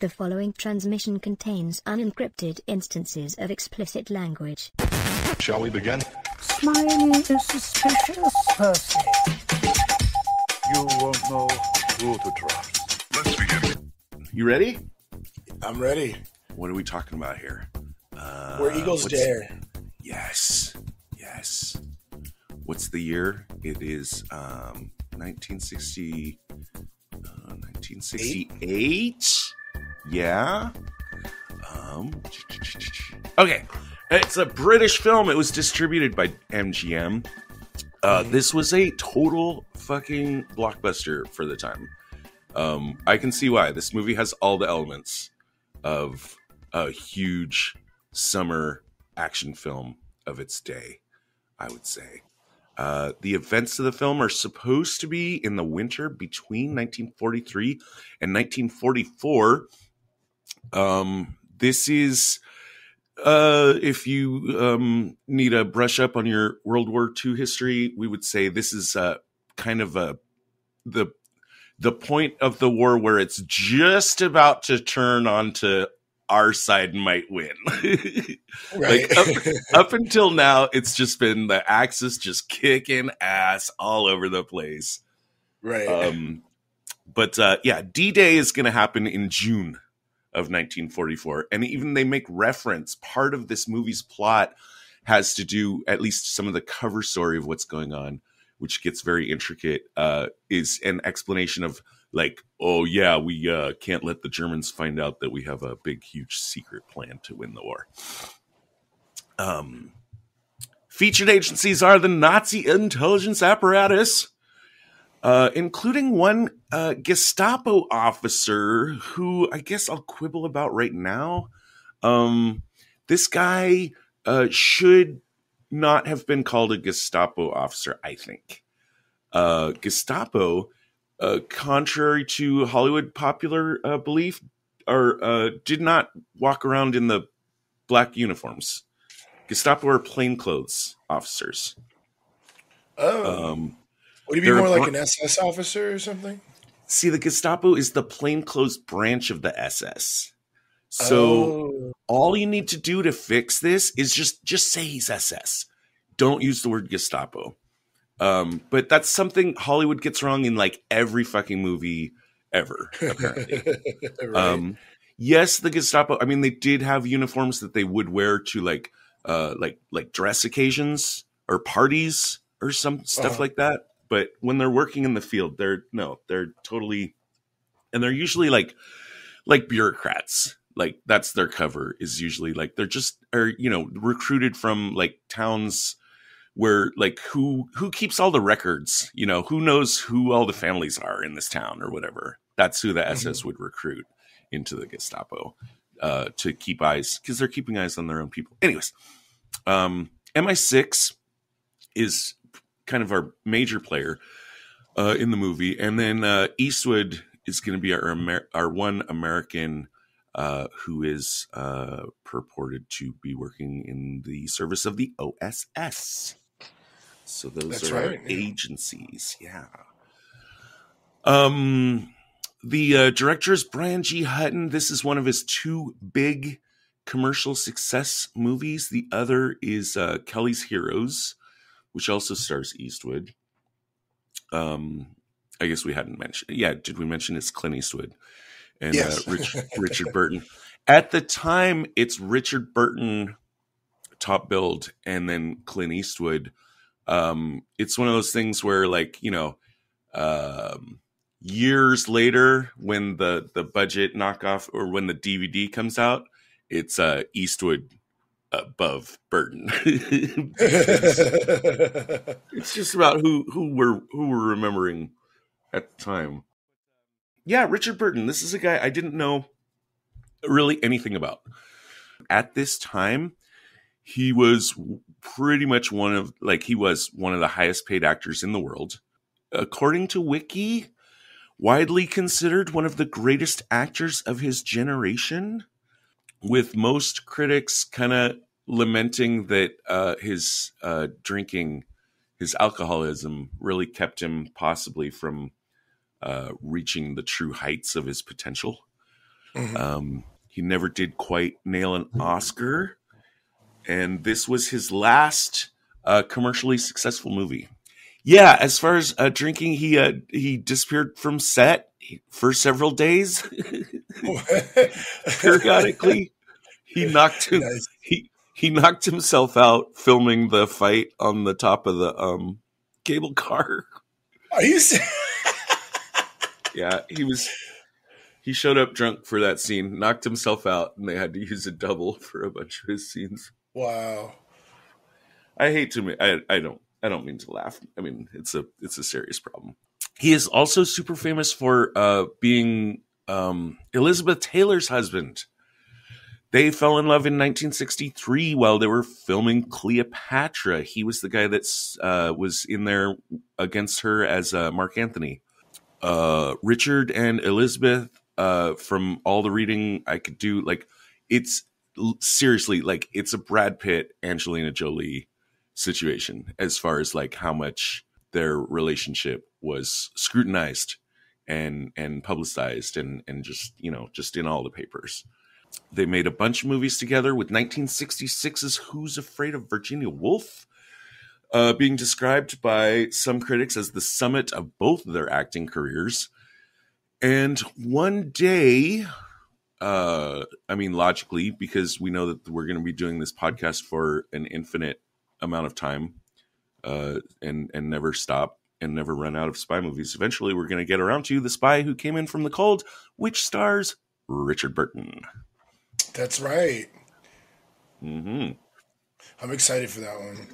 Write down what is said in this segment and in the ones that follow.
The following transmission contains unencrypted instances of explicit language. Shall we begin? Smiley is suspicious, Percy. You won't know who to trust. Let's begin. You ready? I'm ready. What are we talking about here? Where Eagles Dare. Yes. What's the year? It is 1968. Yeah. Okay. It's a British film. It was distributed by MGM. This was a total fucking blockbuster for the time. I can see why. This movie has all the elements of a huge summer action film of its day, I would say. The events of the film are supposed to be in the winter between 1943 and 1944. This is, if you need a brush up on your World War II history, we would say this is kind of the point of the war where it's just about to turn onto our side might win. Right. Like up until now, it's just been the Axis just kicking ass all over the place. Right. But D-Day is going to happen in June of 1944. And even they make reference, part of this movie's plot has to do, at least some of the cover story of what's going on, which gets very intricate, is an explanation of like, oh yeah, we can't let the Germans find out that we have a big, huge secret plan to win the war. Featured agencies are the Nazi intelligence apparatus, including one Gestapo officer who I guess I'll quibble about right now. This guy should not have been called a Gestapo officer, I think. Gestapo, contrary to Hollywood popular belief, did not walk around in the black uniforms. Gestapo are plainclothes officers. Would he be more like an SS officer or something? See, the Gestapo is the plainclothes branch of the SS. So all you need to do to fix this is just say he's SS. Don't use the word Gestapo. But that's something Hollywood gets wrong in like every fucking movie ever, apparently. Right. Yes, the Gestapo, I mean, they did have uniforms that they would wear to like dress occasions or parties or some stuff like that. But when they're working in the field, they're totally, and they're usually like bureaucrats. Like that's their cover is usually like they're just recruited from like towns where like who keeps all the records, who knows who all the families are in this town or whatever. That's who the SS would recruit into the Gestapo to keep eyes, because they're keeping eyes on their own people. Anyways, MI6 is kind of our major player in the movie, and then Eastwood is going to be our one American who is purported to be working in the service of the OSS. So those are our agencies. Yeah. The director is Brian G. Hutton. This is one of his two big commercial success movies. The other is Kelly's Heroes, which also stars Eastwood. I guess we hadn't mentioned. Yeah, did we mention it's Clint Eastwood and yes. Richard Burton? At the time, it's Richard Burton top billed, and then Clint Eastwood. It's one of those things where, like, years later, when the budget knockoff or when the DVD comes out, it's Eastwood above Burton. It's just about who we're remembering at the time. Yeah, Richard Burton. This is a guy I didn't know really anything about. At this time, he was pretty much one of the highest paid actors in the world. According to Wiki, widely considered one of the greatest actors of his generation, with most critics kind of lamenting that his drinking, his alcoholism really kept him possibly from reaching the true heights of his potential. He never did quite nail an Oscar, and this was his last commercially successful movie. Yeah, as far as drinking, he disappeared from set for several days. Periodically, he knocked himself out filming the fight on the top of the cable car. Are you serious? Yeah, he showed up drunk for that scene, knocked himself out, and they had to use a double for a bunch of his scenes. Wow. I hate to I don't mean to laugh. I mean, it's a serious problem. He is also super famous for being Elizabeth Taylor's husband. They fell in love in 1963 while they were filming Cleopatra. He was the guy that was in there against her as Mark Antony. Richard and Elizabeth, from all the reading I could do, like, it's seriously, like, it's a Brad Pitt, Angelina Jolie situation as far as like how much their relationship was scrutinized and publicized and just, you know, just in all the papers. They made a bunch of movies together, with 1966's Who's Afraid of Virginia Woolf being described by some critics as the summit of both of their acting careers. And one day, I mean, logically, because we know that we're going to be doing this podcast for an infinite amount of time and never stop and never run out of spy movies, eventually we're going to get around to The Spy Who Came In From the Cold, which stars Richard Burton. That's right. Mm-hmm. I'm excited for that one.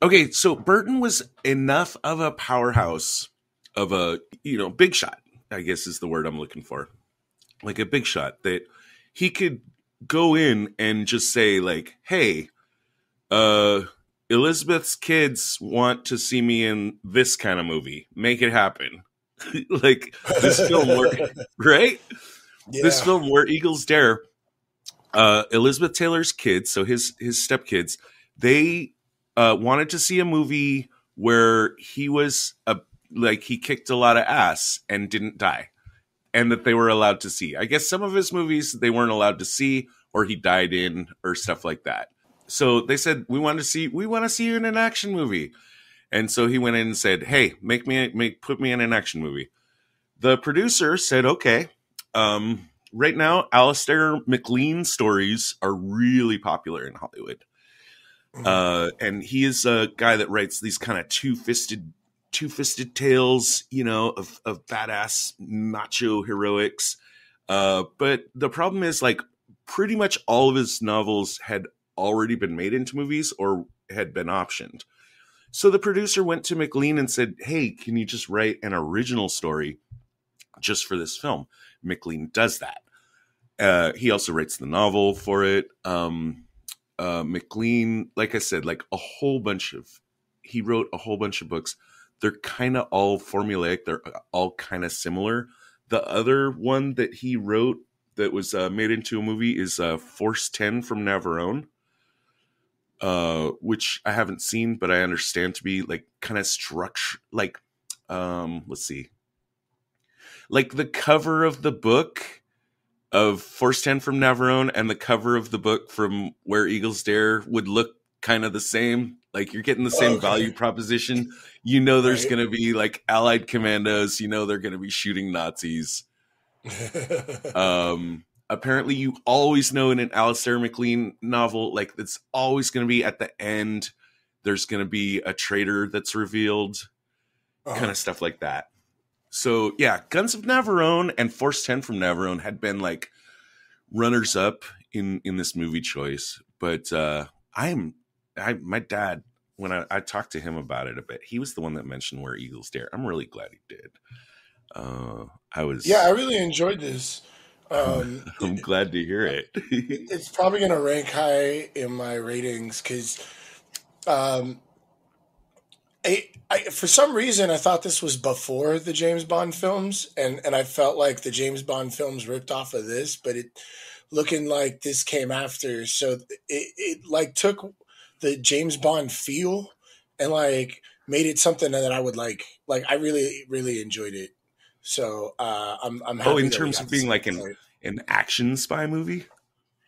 Okay, so Burton was enough of a powerhouse of a, you know, big shot, I guess is the word I'm looking for. Like a big shot that he could go in and just say like, hey, Elizabeth's kids want to see me in this kind of movie. Make it happen. Like this film, right? Yeah. This film, Where Eagles Dare, Elizabeth Taylor's kids, so his stepkids, they wanted to see a movie where he was he kicked a lot of ass and didn't die, and that they were allowed to see. I guess some of his movies they weren't allowed to see, or he died in, or stuff like that. So they said, we want to see you in an action movie. And so he went in and said, hey, put me in an action movie. The producer said, okay. Right now, Alistair MacLean stories are really popular in Hollywood. And he is a guy that writes these kind of two-fisted tales, you know, of badass macho heroics. But the problem is, like, pretty much all of his novels had already been made into movies or had been optioned. So the producer went to MacLean and said, hey, can you just write an original story just for this film? MacLean does that. He also writes the novel for it. MacLean, like I said, he wrote a whole bunch of books. They're kind of all formulaic. They're all kind of similar. The other one that he wrote that was made into a movie is Force 10 from Navarone, which I haven't seen, but I understand to be like kind of structure, like, let's see. Like the cover of the book of Force 10 from Navarone and the cover of the book from Where Eagles Dare would look kind of the same. Like you're getting the same value proposition. You know there's going to be like Allied commandos. You know they're going to be shooting Nazis. Apparently you always know in an Alistair MacLean novel, like it's always going to be at the end, there's going to be a traitor that's revealed, kind of stuff like that. So yeah, Guns of Navarone and Force 10 from Navarone had been like runners up in this movie choice. But my dad, when I talked to him about it a bit, he was the one that mentioned Where Eagles Dare. I'm really glad he did. I really enjoyed this. I'm glad to hear it. It's probably going to rank high in my ratings because I for some reason I thought this was before the James Bond films, and I felt like the James Bond films ripped off of this, but it looking like this came after. So it like took the James Bond feel and like made it something that I would like. Like I really, really enjoyed it. So I'm happy. Oh, in terms of being like an action spy movie.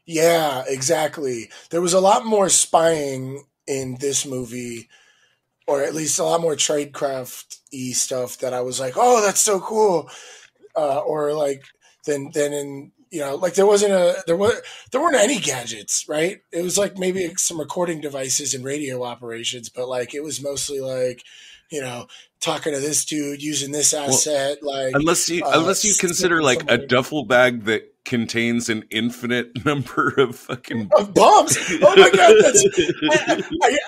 Yeah, exactly. There was a lot more spying in this movie, or at least a lot more tradecraft-y stuff that I was like, oh, that's so cool. Or like than in, like there weren't any gadgets, right? It was like maybe some recording devices and radio operations, but like it was mostly like, talking to this dude using this asset, unless you consider like a duffel bag that contains an infinite number of fucking bombs. Oh my god,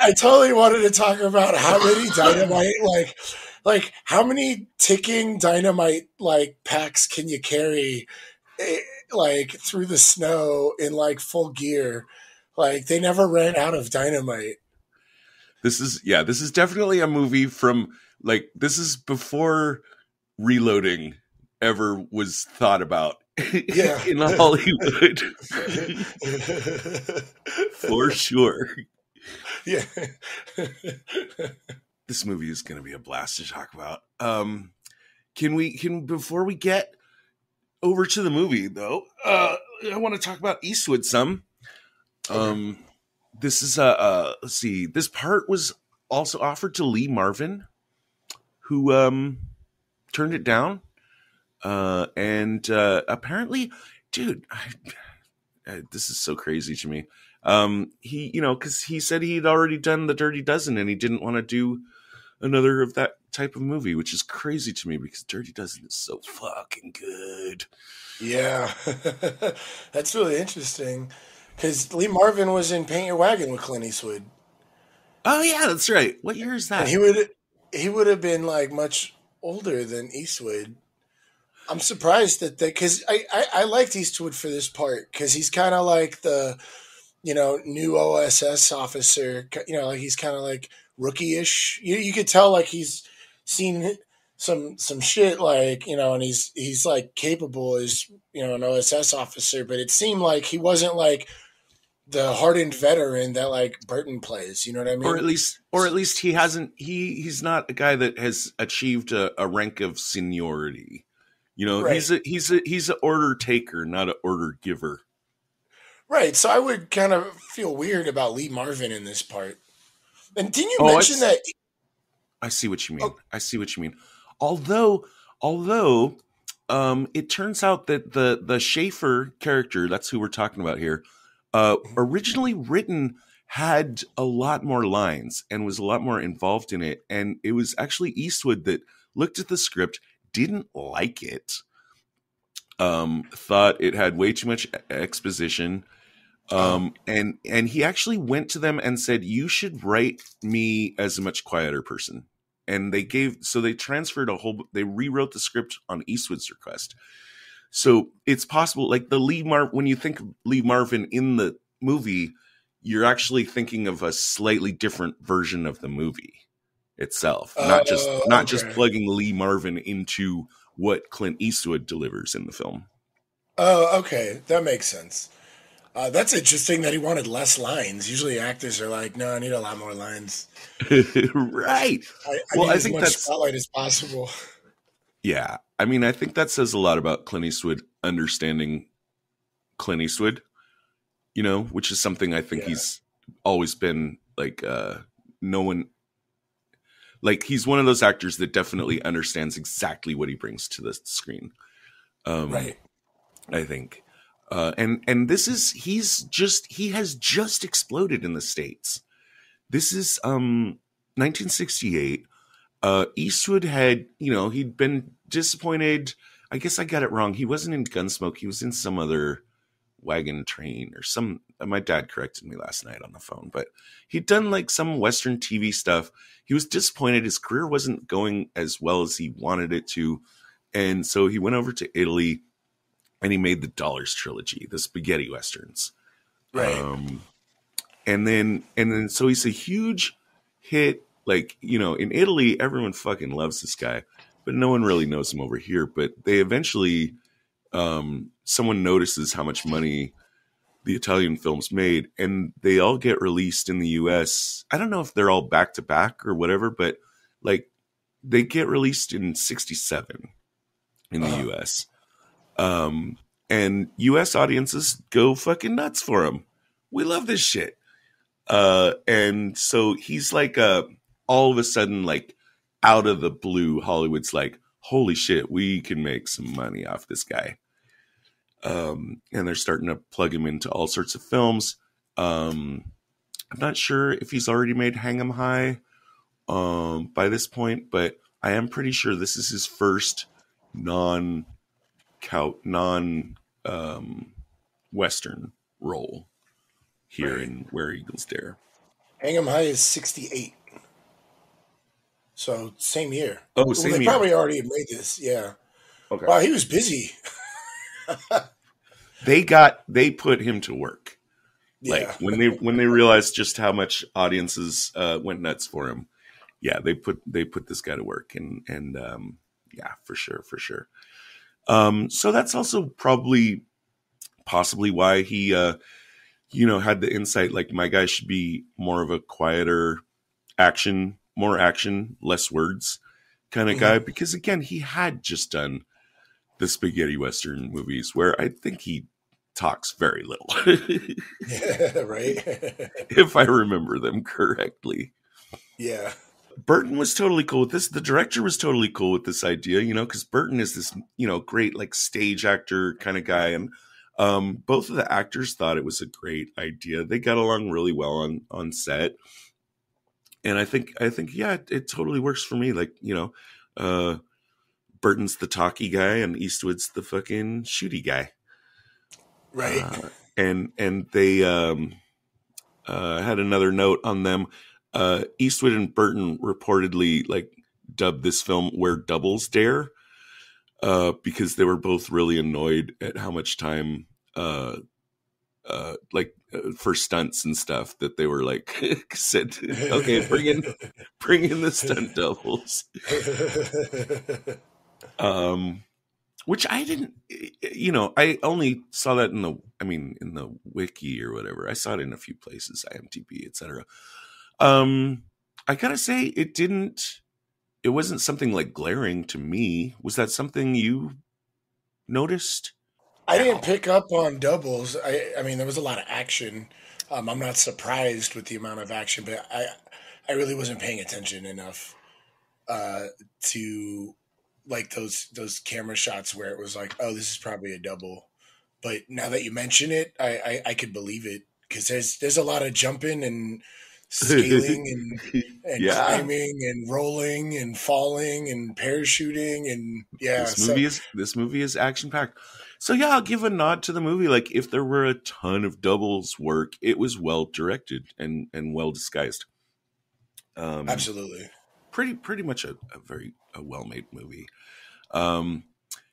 I totally wanted to talk about how many dynamite like how many ticking dynamite like packs can you carry like through the snow in like full gear? Like they never ran out of dynamite. This is definitely a movie from like, this is before reloading ever was thought about in Hollywood. For sure. Yeah. This movie is going to be a blast to talk about. Before we get over to the movie though, I want to talk about Eastwood some. Okay. This is let's see. This part was also offered to Lee Marvin, who turned it down. And apparently, dude, this is so crazy to me. He, because he said he'd already done The Dirty Dozen and he didn't want to do another of that type of movie, which is crazy to me because Dirty Dozen is so fucking good. Yeah, that's really interesting. Because Lee Marvin was in Paint Your Wagon with Clint Eastwood. Oh yeah, that's right. What year is that? And he would have been like much older than Eastwood. I'm surprised that because I liked Eastwood for this part because he's kind of like the new OSS officer. Like he's kind of like rookie-ish. You could tell like he's seen some shit, like and he's like capable as an OSS officer. But it seemed like he wasn't like the hardened veteran that like Burton plays, you know what I mean? Or at least he hasn't. He's not a guy that has achieved a rank of seniority. Right. He's an order taker, not an order giver. Right. So I would kind of feel weird about Lee Marvin in this part. And didn't you mention that? I see what you mean. Oh. I see what you mean. Although, it turns out that the Schaefer character, that's who we're talking about here, originally written had a lot more lines and was a lot more involved in it. And it was actually Eastwood that looked at the script, didn't like it, thought it had way too much exposition. And he actually went to them and said, you should write me as a much quieter person. And they transferred they rewrote the script on Eastwood's request. So it's possible, like when you think of Lee Marvin in the movie, you're actually thinking of a slightly different version of the movie itself, not just plugging Lee Marvin into what Clint Eastwood delivers in the film. Oh, okay, that makes sense. That's interesting that he wanted less lines. Usually actors are like, no, I need a lot more lines. Right. I need as much spotlight as possible. Yeah. I mean, I think that says a lot about Clint Eastwood understanding Clint Eastwood, which is something I think he's always been like, no one, like he's one of those actors that definitely understands exactly what he brings to the screen. Right. I think. And this is, he has just exploded in the States. This is, 1968. Eastwood had, he'd been disappointed. I guess I got it wrong. He wasn't in Gunsmoke. He was in some other Wagon Train or some, my dad corrected me last night on the phone, but he'd done like some Western TV stuff. He was disappointed. His career wasn't going as well as he wanted it to. And so he went over to Italy and he made the Dollars trilogy, the spaghetti Westerns. Right. And then, so he's a huge hit. Like, in Italy, everyone fucking loves this guy, but no one really knows him over here. But they eventually, someone notices how much money the Italian films made, and they all get released in the US. I don't know if they're all back to back or whatever, but like they get released in 1967 in the US. and U.S. audiences go fucking nuts for him. We love this shit. And so he's like, all of a sudden, like out of the blue, Hollywood's like, holy shit, we can make some money off this guy. And they're starting to plug him into all sorts of films. I'm not sure if he's already made Hang 'em High by this point, but I am pretty sure this is his first Western role here in Where Eagles Dare. Hang 'em High is 68. So same year. Oh, same year. They probably already made this. Yeah. Okay. Wow, he was busy. They put him to work. Yeah. Like when they realized just how much audiences went nuts for him. Yeah, they put this guy to work, and yeah, for sure. So that's also possibly why he had the insight, like, my guy should be more of a quieter more action, less words kind of guy, because again, he had just done the spaghetti Western movies where I think he talks very little. Yeah, right. If I remember them correctly. Yeah. Burton was totally cool with this. The director was totally cool with this idea, because Burton is this, great like stage actor kind of guy. And both of the actors thought it was a great idea. They got along really well on set. And I think, yeah, it totally works for me. Like, Burton's the talky guy and Eastwood's the fucking shooty guy. Right. And they had another note on them. Eastwood and Burton reportedly like dubbed this film Where Doubles Dare because they were both really annoyed at how much time for stunts and stuff that they were like said, okay, bring in the stunt doubles. Which I didn't, I only saw that in the wiki or whatever. I saw it in a few places, IMDb, etc. I gotta say, it wasn't something like glaring to me. Was that something you noticed? I didn't pick up on doubles. I mean, there was a lot of action. I'm not surprised with the amount of action, but I really wasn't paying attention enough to like those camera shots where it was like, oh, this is probably a double. But now that you mention it, I could believe it, because there's a lot of jumping and scaling and Yeah. climbing and rolling and falling and parachuting and This movie is action packed. So yeah, I'll give a nod to the movie. Like, if there were a ton of doubles work, it was well directed and well disguised. Absolutely. Pretty much a very well-made movie.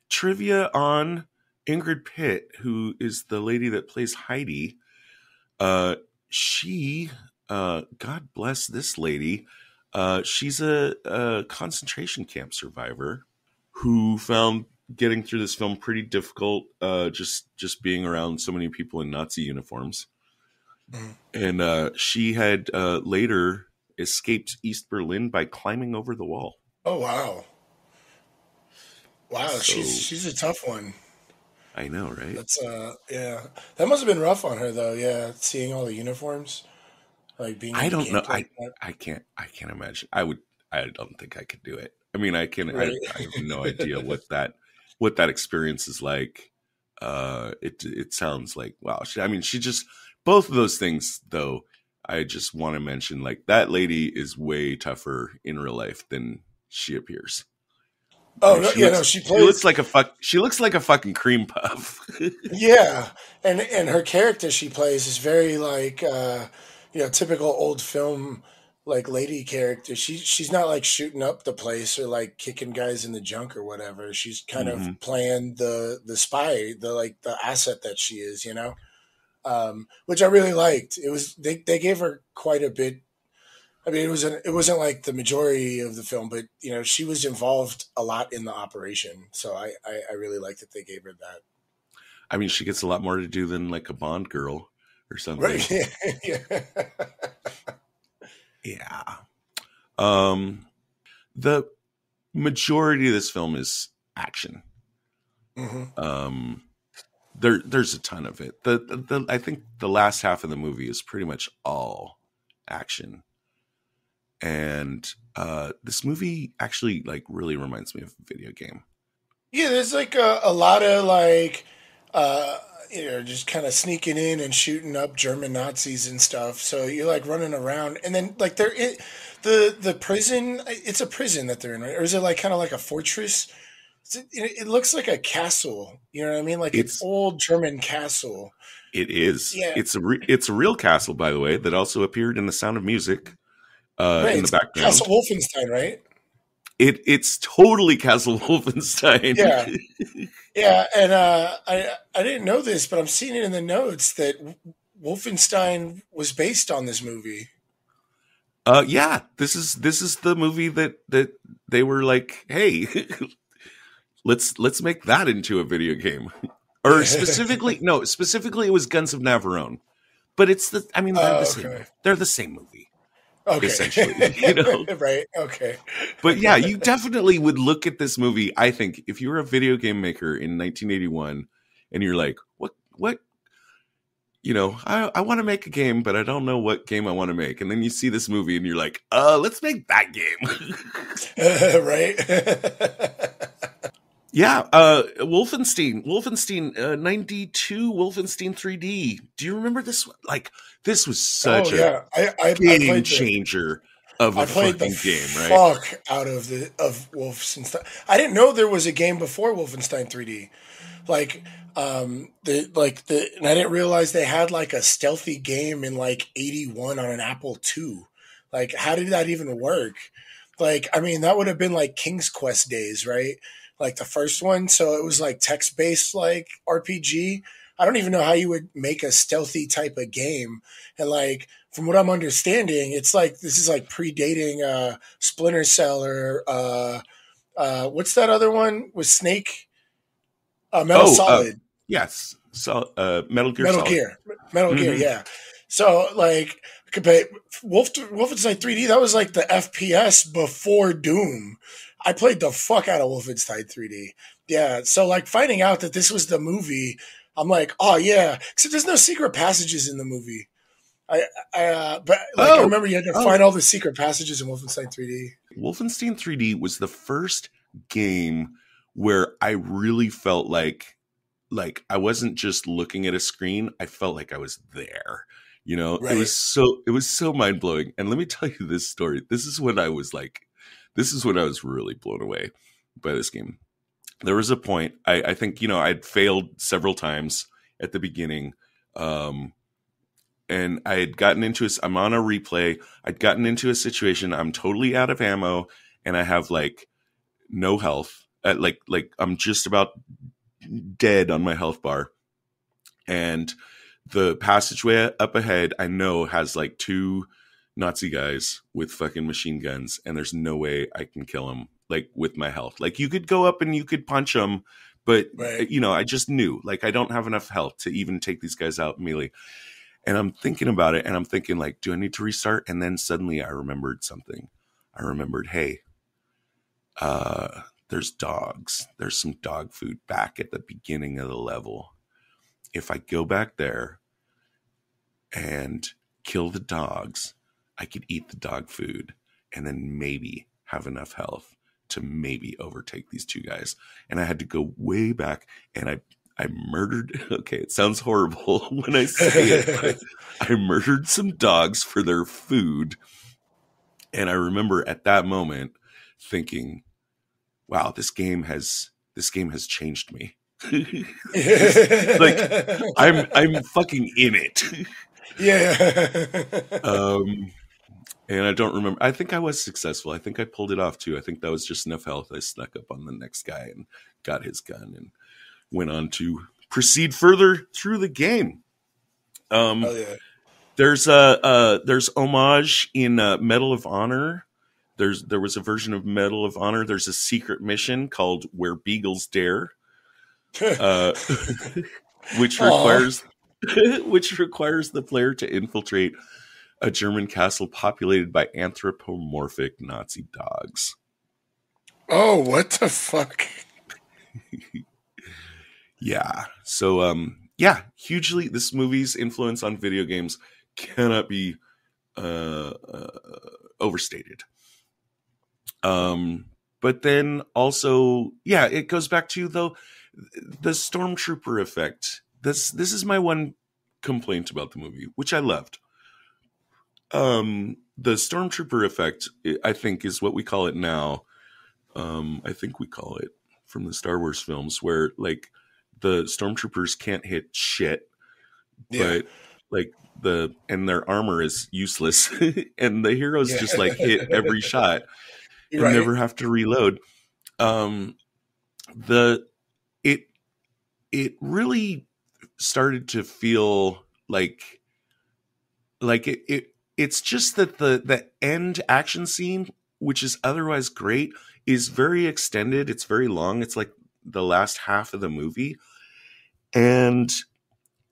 Trivia on Ingrid Pitt, who is the lady that plays Heidi. She, God bless this lady, she's a concentration camp survivor who found getting through this film pretty difficult, just being around so many people in Nazi uniforms. And she had later escaped East Berlin by climbing over the wall. Oh, wow. Wow, So- she's a tough one. I know, right? That's yeah. That must have been rough on her though, yeah, seeing all the uniforms. Like being I in don't know. camp like that. I can't imagine. I don't think I could do it. I mean, I Right. have no idea what that experience is like. It sounds like, wow. She just, both of those things though, I just want to mention, like, that lady is way tougher in real life than she appears. Oh, Like, no, she yeah, looks, no, she she looks plays she looks like a fucking cream puff. yeah. And her character she plays is very like typical old film like lady character. She's not like shooting up the place or like kicking guys in the junk or whatever. She's kind Mhm. of playing the spy, the asset that she is, which I really liked. It was they gave her quite a bit. I mean, it wasn't like the majority of the film, but she was involved a lot in the operation. So I really liked that they gave her that. I mean, she gets a lot more to do than like a Bond girl or something. Right? Yeah. Yeah. The majority of this film is action. Mhm. there's a ton of it. I think the last half of the movie is pretty much all action. And this movie actually like really reminds me of a video game. Yeah, there's like a lot of like just kind of sneaking in and shooting up German Nazis and stuff. So you're like running around, and then like the prison. It's a prison that they're in, right? Or is it like kind of like a fortress? It looks like a castle. You know what I mean? Like it's an old German castle. It is. Yeah. It's a real castle, by the way, that also appeared in The Sound of Music. Right, in the background. Castle Wolfenstein, right? It's totally Castle Wolfenstein. Yeah, yeah, and I didn't know this, but I'm seeing it in the notes that Wolfenstein was based on this movie. Yeah, this is the movie that they were like, hey, let's make that into a video game, or specifically it was Guns of Navarone, but they're the same. They're the same movie. Okay. Essentially, you know? Right. Okay. But yeah, you definitely would look at this movie. I think if you were a video game maker in 1981 and you're like, what, you know, I want to make a game, but I don't know what game I want to make. And then you see this movie and you're like, let's make that game. Right. Yeah. Wolfenstein 92, Wolfenstein 3D. Do you remember this one? Like, this was such a game changer of a fucking game, right? Fuck out of Wolfenstein. I didn't know there was a game before Wolfenstein 3D. And I didn't realize they had like a stealthy game in like 81 on an Apple II. Like, how did that even work? Like, I mean, that would have been like King's Quest days, right? Like the first one. So it was like text-based like RPG. I don't even know how you would make a stealthy type of game. And like, from what I'm understanding, it's like, this is like predating Splinter Cell or what's that other one with Snake? Metal Solid. Yes. So Metal Gear Metal Solid. Gear. Metal Gear, yeah. So like, Wolfenstein 3D, that was like the FPS before Doom. I played the fuck out of Wolfenstein 3D. Yeah. So like finding out that this was the movie, I'm like, oh yeah. Except there's no secret passages in the movie. I remember you had to find all the secret passages in Wolfenstein 3D. Wolfenstein 3D was the first game where I really felt like I wasn't just looking at a screen. I felt like I was there. You know, right. It was so mind blowing. And let me tell you this story. This is when I was really blown away by this game. There was a point, I think, you know, I'd failed several times at the beginning. And I had gotten into I'm on a replay. I'd gotten into a situation. I'm totally out of ammo and I have like no health. Like I'm just about dead on my health bar. And the passageway up ahead, I know, has like 2 Nazi guys with fucking machine guns, and there's no way I can kill them like with my health. Like you could go up and you could punch them, but right. You know, I just knew like I don't have enough health to even take these guys out melee. And I'm thinking about it, and I'm thinking like, do I need to restart? And then suddenly I remembered something. I remembered, hey, there's dogs. There's some dog food back at the beginning of the level. If I go back there and kill the dogs, I could eat the dog food and then maybe have enough health to maybe overtake these 2 guys. And I had to go way back, and I murdered, okay, it sounds horrible when I say it, but I murdered some dogs for their food. And I remember at that moment thinking, wow, this game has changed me. Like I'm fucking in it. Yeah. And I don't remember. I think I was successful. I think I pulled it off too. I think that was just enough health. I snuck up on the next guy and got his gun and went on to proceed further through the game. Yeah. There's homage in Medal of Honor. There was a version of Medal of Honor. There's a secret mission called Where Beagles Dare, which requires the player to infiltrate a German castle populated by anthropomorphic Nazi dogs. Oh, what the fuck? Yeah. So, yeah, hugely, this movie's influence on video games cannot be overstated. But then also, yeah, it goes back to though the Stormtrooper effect. This is my one complaint about the movie, which I loved. The Stormtrooper effect, I think, is what we call it now. I think we call it from the Star Wars films, where like the Stormtroopers can't hit shit, but like and their armor is useless, and the heroes just like hit every shot and never have to reload. It really started to feel like it's just that the end action scene, which is otherwise great, is very extended. It's very long. It's like the last half of the movie, and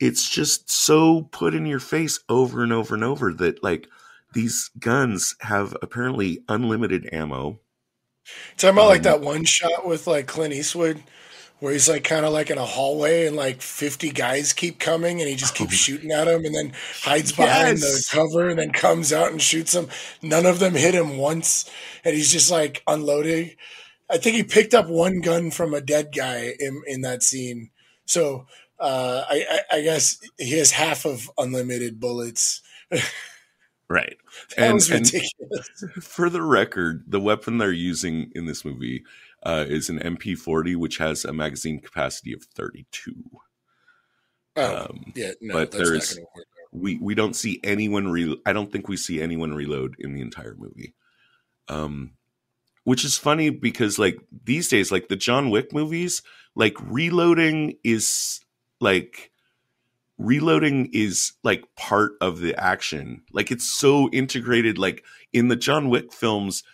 it's just so put in your face over and over and over that like these guns have apparently unlimited ammo. Talking about like that one shot with like Clint Eastwood where he's like kind of like in a hallway and like 50 guys keep coming and he just keeps shooting at him and then hides behind the cover and then comes out and shoots them. None of them hit him once and he's just like unloading. I think he picked up one gun from a dead guy in that scene. So I guess he has half of unlimited bullets. Right. That was ridiculous. And for the record, the weapon they're using in this movie is an MP40, which has a magazine capacity of 32. Yeah, no, but that's not going to work. We don't see anyone I don't think we see anyone reload in the entire movie. Which is funny because like these days, like the John Wick movies, like reloading is like part of the action. Like it's so integrated. Like in the John Wick films,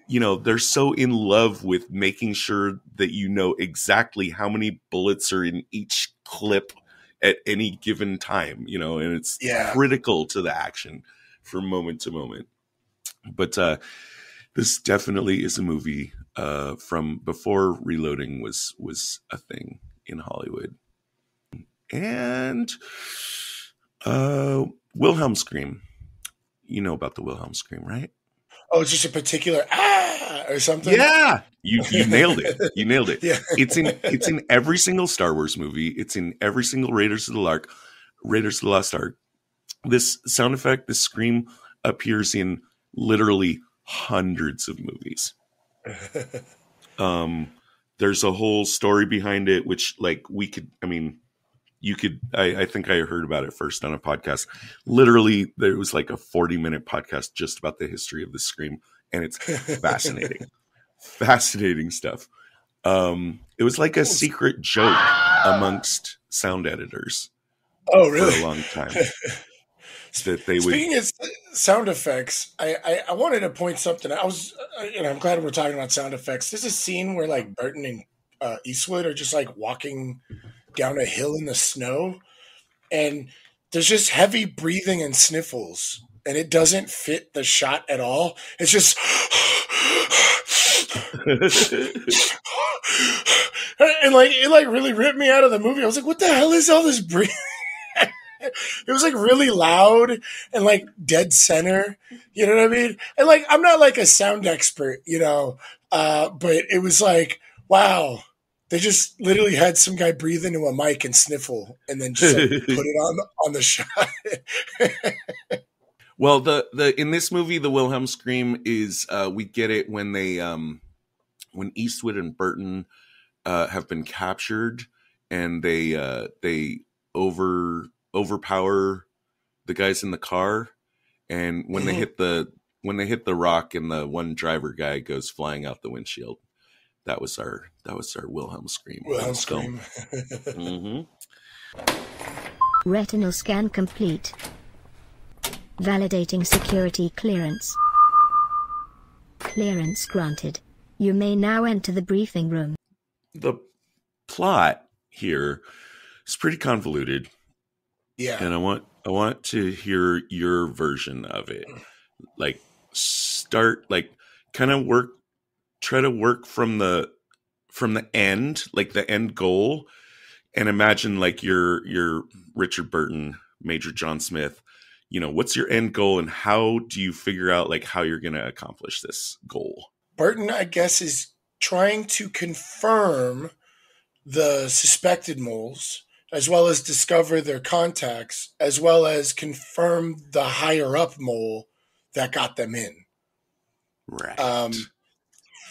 you know, they're so in love with making sure that you know exactly how many bullets are in each clip at any given time, you know, and it's critical to the action from moment to moment. But this definitely is a movie from before reloading was a thing in Hollywood. And Wilhelm Scream. You know about the Wilhelm Scream, right? Oh, it's just a particular or something. Yeah, you nailed it. You nailed it. Yeah. It's in every single Star Wars movie. It's in every single Raiders of the Lost Ark. This sound effect, this scream, appears in literally hundreds of movies. There's a whole story behind it, which like I think I heard about it first on a podcast. Literally, there was like a 40-minute podcast just about the history of the scream, and it's fascinating. Fascinating stuff. It was like a secret joke amongst sound editors. Oh, really? For a long time. That they Speaking of sound effects, I wanted to point something. I'm glad we're talking about sound effects. There's a scene where like Burton and Eastwood are just like walking down a hill in the snow, and there's just heavy breathing and sniffles, and it doesn't fit the shot at all. It's just and like it like really ripped me out of the movie. I was like, what the hell is all this breathing? It was like really loud and like dead center, you know what I mean? And like, I'm not like a sound expert, you know, but it was like, wow, they just literally had some guy breathe into a mic and sniffle and then just like, put it on the shot. Well, the in this movie, the Wilhelm Scream is we get it when they when Eastwood and Burton have been captured and they overpower the guys in the car, and when they hit the rock and the one driver guy goes flying out the windshield. That was our Wilhelm Scream. Wilhelm Scream. Retinal scan complete. Validating security clearance. Clearance granted. You may now enter the briefing room. The plot here is pretty convoluted. Yeah. And I want to hear your version of it. Like try to work from the end, like the end goal, And imagine like you're Richard Burton, Major John Smith. You know, what's your end goal, and how do you figure out like how you're going to accomplish this goal? Burton, I guess, is trying to confirm the suspected moles, as well as discover their contacts, as well as confirm the higher up mole that got them in. Right.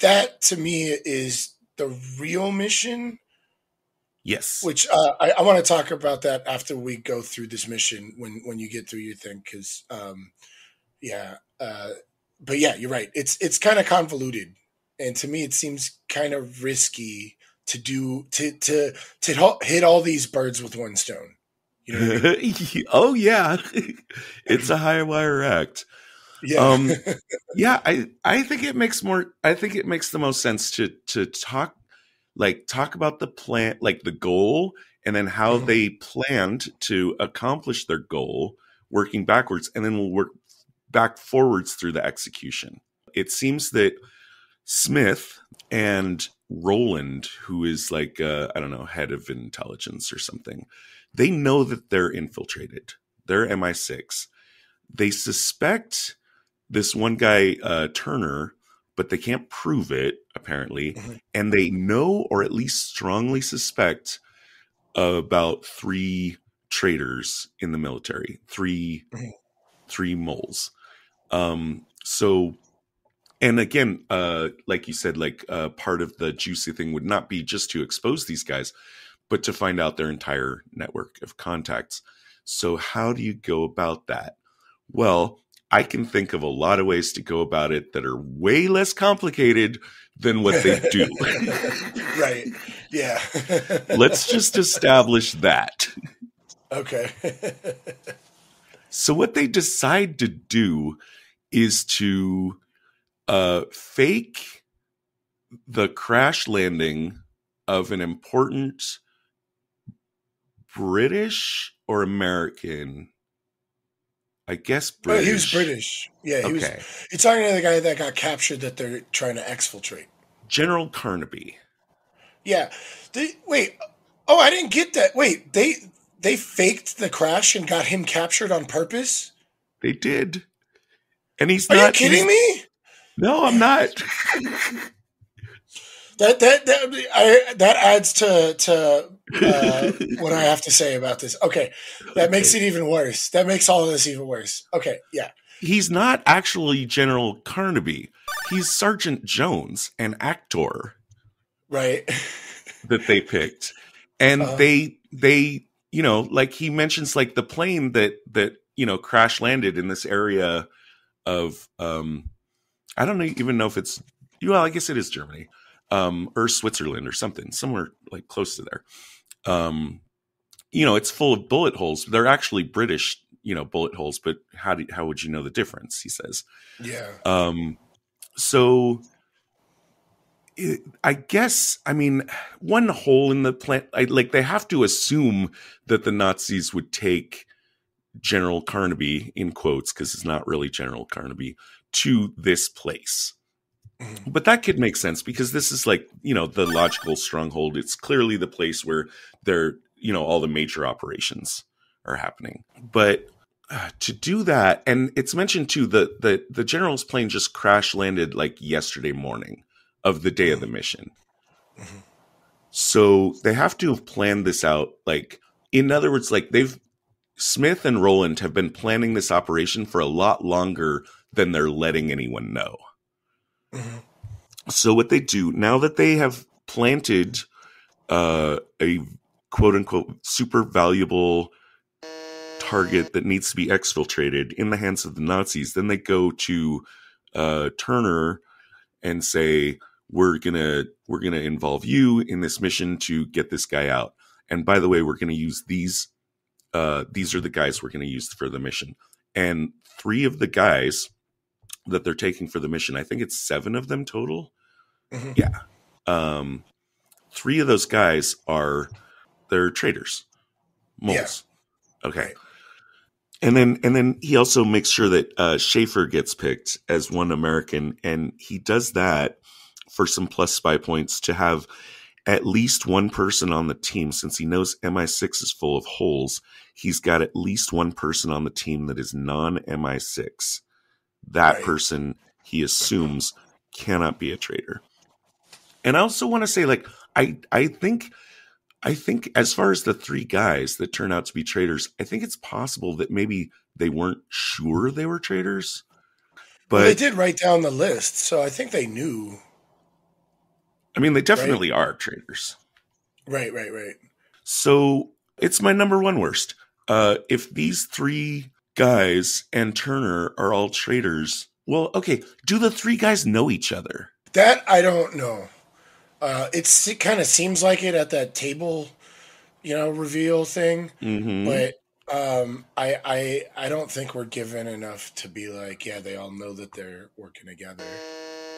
That to me is the real mission. Yes. Which I want to talk about that after we go through this mission when you get through your thing, because but yeah, you're right. It's kind of convoluted, and to me, it seems kind of risky to hit all these birds with one stone. You know what I mean? Oh yeah, it's a high wire act. Yeah, yeah. I think it makes the most sense to talk about the plan, like the goal, and then how they planned to accomplish their goal, working backwards, and then we'll work back forwards through the execution. It seems that Smith and Roland, who is like, I don't know, head of intelligence or something, they know that they're infiltrated. They're MI6. They suspect this one guy, Turner, but they can't prove it, apparently. And they know, or at least strongly suspect, about 3 traitors in the military, three moles. So, and again, like you said, like part of the juicy thing would not be just to expose these guys, but to find out their entire network of contacts. So how do you go about that? Well, I can think of a lot of ways to go about it that are way less complicated than what they do. right. Yeah. Let's just establish that. Okay. So what they decide to do is to fake the crash landing of an important British or American, I guess British. He was British. Yeah, he was. You're talking to the guy that got captured that they're trying to exfiltrate. General Carnaby. Yeah. Wait. Oh, I didn't get that. Wait, they faked the crash and got him captured on purpose? They did. And he's Are not. You kidding me? No, I'm not. That adds to what I have to say about this. Okay, that makes it even worse. That makes all of this even worse. Okay, yeah. He's not actually General Carnaby. He's Sergeant Jones, an actor, right? That they picked, and they you know, like he mentions, like the plane that you know crash landed in this area of I don't even know if it's, well, I guess it is Germany. Or Switzerland or something, somewhere like close to there. You know, it's full of bullet holes. They're actually British, you know, bullet holes, but how would you know the difference? He says. Yeah. So I guess, I mean, one hole in the plan, like they have to assume that the Nazis would take General Carnaby, in quotes, because it's not really General Carnaby, to this place. But that could make sense because this is like, you know, the logical stronghold. It's clearly the place where they're, you know, all the major operations are happening. But to do that, and it's mentioned too, the general's plane just crash landed like yesterday morning of the day of the mission. So they have to have planned this out. Like, in other words, like Smith and Roland have been planning this operation for a lot longer than they're letting anyone know. So what they do, now that they have planted a quote-unquote super valuable target that needs to be exfiltrated in the hands of the Nazis, then they go to Turner and say, we're gonna involve you in this mission to get this guy out. And by the way, we're gonna use these are the guys we're gonna use for the mission. And 3 of the guys that they're taking for the mission, I think it's 7 of them total. Yeah. 3 of those guys they're traitors. Moles. Yeah. Okay. Right. And then he also makes sure that Schaefer gets picked as one American, and he does that for some plus spy points to have at least one person on the team, since he knows MI6 is full of holes, he's got at least one person on the team that is non-MI6. That person, he assumes, cannot be a traitor. And I also want to say, like, I think as far as the three guys that turn out to be traitors, I think it's possible that maybe they weren't sure they were traitors. But well, they did write down the list, so I think they knew. I mean, they definitely are traitors. Right. So it's my number one worst. If these three guys and Turner are all traitors, well, okay, do the three guys know each other? That I don't know. It kind of seems like it at that table, reveal thing. Mm-hmm. But I don't think we're given enough to be like, yeah, they all know that they're working together.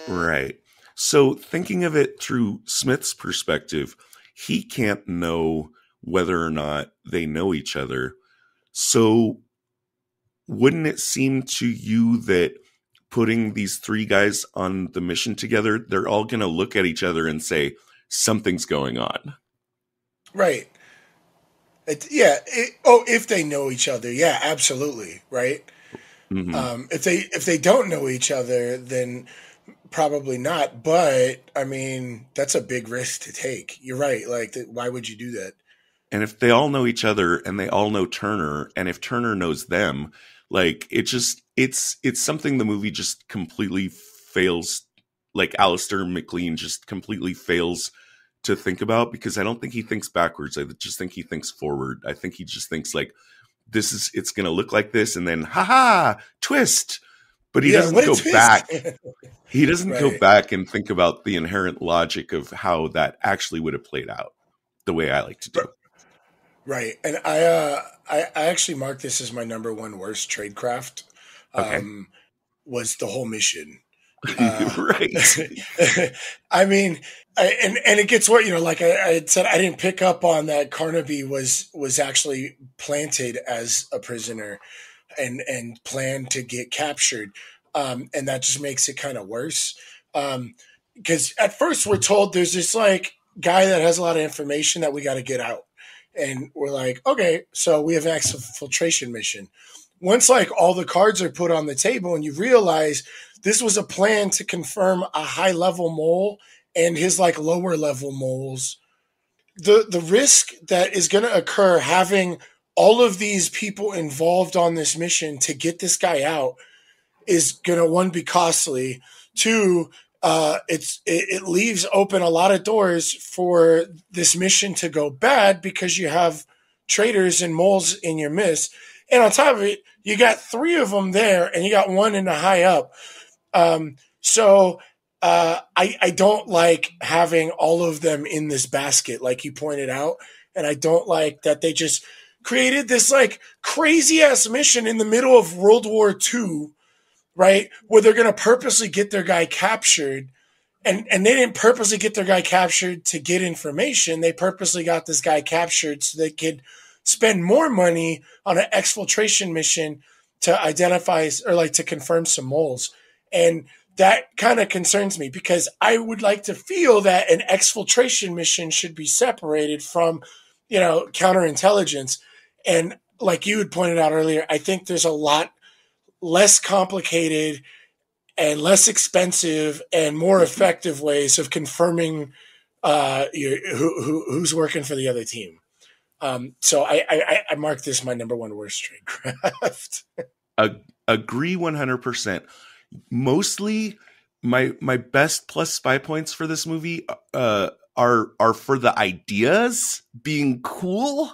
Right. So thinking of it through Smith's perspective, he can't know whether or not they know each other. So wouldn't it seem to you that putting these three guys on the mission together, they're all going to look at each other and say, something's going on? Right. If they know each other. Yeah, absolutely. Right. Mm-hmm. If they don't know each other, then probably not. But I mean, that's a big risk to take. You're right. Like, why would you do that? And if they all know each other and they all know Turner, and if Turner knows them, like, it's something the movie just completely fails. Like, Alistair MacLean just completely fails to think about, because I don't think he thinks backwards. I just think he thinks forward. I think he just thinks like, it's going to look like this, and then twist. But he doesn't go back. He doesn't go back and think about the inherent logic of how that actually would have played out, the way I like to do. Right. And I actually marked this as my number one worst tradecraft. Was the whole mission. Right. I mean, and it gets what, like I had said, I didn't pick up on that Carnaby was actually planted as a prisoner and planned to get captured. And that just makes it kind of worse. Because at first we're told there's this like guy that has a lot of information that we got to get out. And we're like, okay, so we have an exfiltration mission. Once like all the cards are put on the table and you realize this was a plan to confirm a high level mole and his like lower level moles, the risk that is going to occur having all of these people involved on this mission to get this guy out is going to, one, be costly. Two, it leaves open a lot of doors for this mission to go bad because you have traitors and moles in your midst. And on top of it, you got three of them there and you got one in the high up. So I don't like having all of them in this basket, like you pointed out. And I don't like that they just created this like crazy ass mission in the middle of World War II, right? Where they're going to purposely get their guy captured. And they didn't purposely get their guy captured to get information. They purposely got this guy captured so they could spend more money on an exfiltration mission to identify or like to confirm some moles. And that kind of concerns me because I would like to feel that an exfiltration mission should be separated from, counterintelligence. And like you had pointed out earlier, I think there's a lot less complicated and less expensive and more effective ways of confirming who's working for the other team. So I mark this my number one worst tradecraft. Agree 100%. Mostly, my best plus spy points for this movie are for the ideas being cool,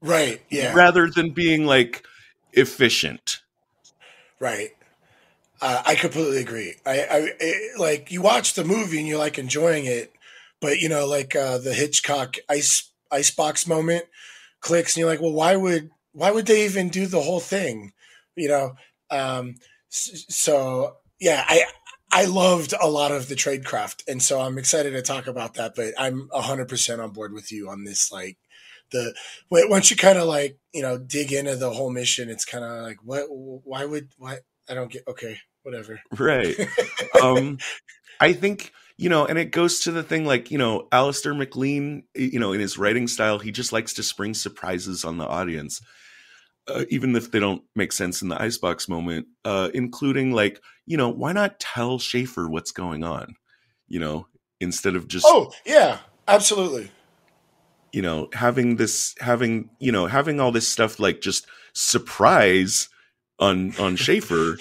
right? Yeah, rather than being like efficient. Right. I completely agree. I like you watch the movie and you're like enjoying it, but the Hitchcock icebox moment clicks and you're like, well, why would they even do the whole thing? So yeah, I loved a lot of the tradecraft, and so I'm excited to talk about that. But I'm 100% on board with you on this. Like once you kind of like dig into the whole mission, it's kind of like why I don't get. Okay, whatever. Right. I think And it goes to the thing like, Alistair MacLean, in his writing style, he just likes to spring surprises on the audience, even if they don't make sense in the icebox moment, including like, why not tell Schaefer what's going on, instead of just. Oh, yeah, absolutely. Having all this stuff like just surprise on Schaefer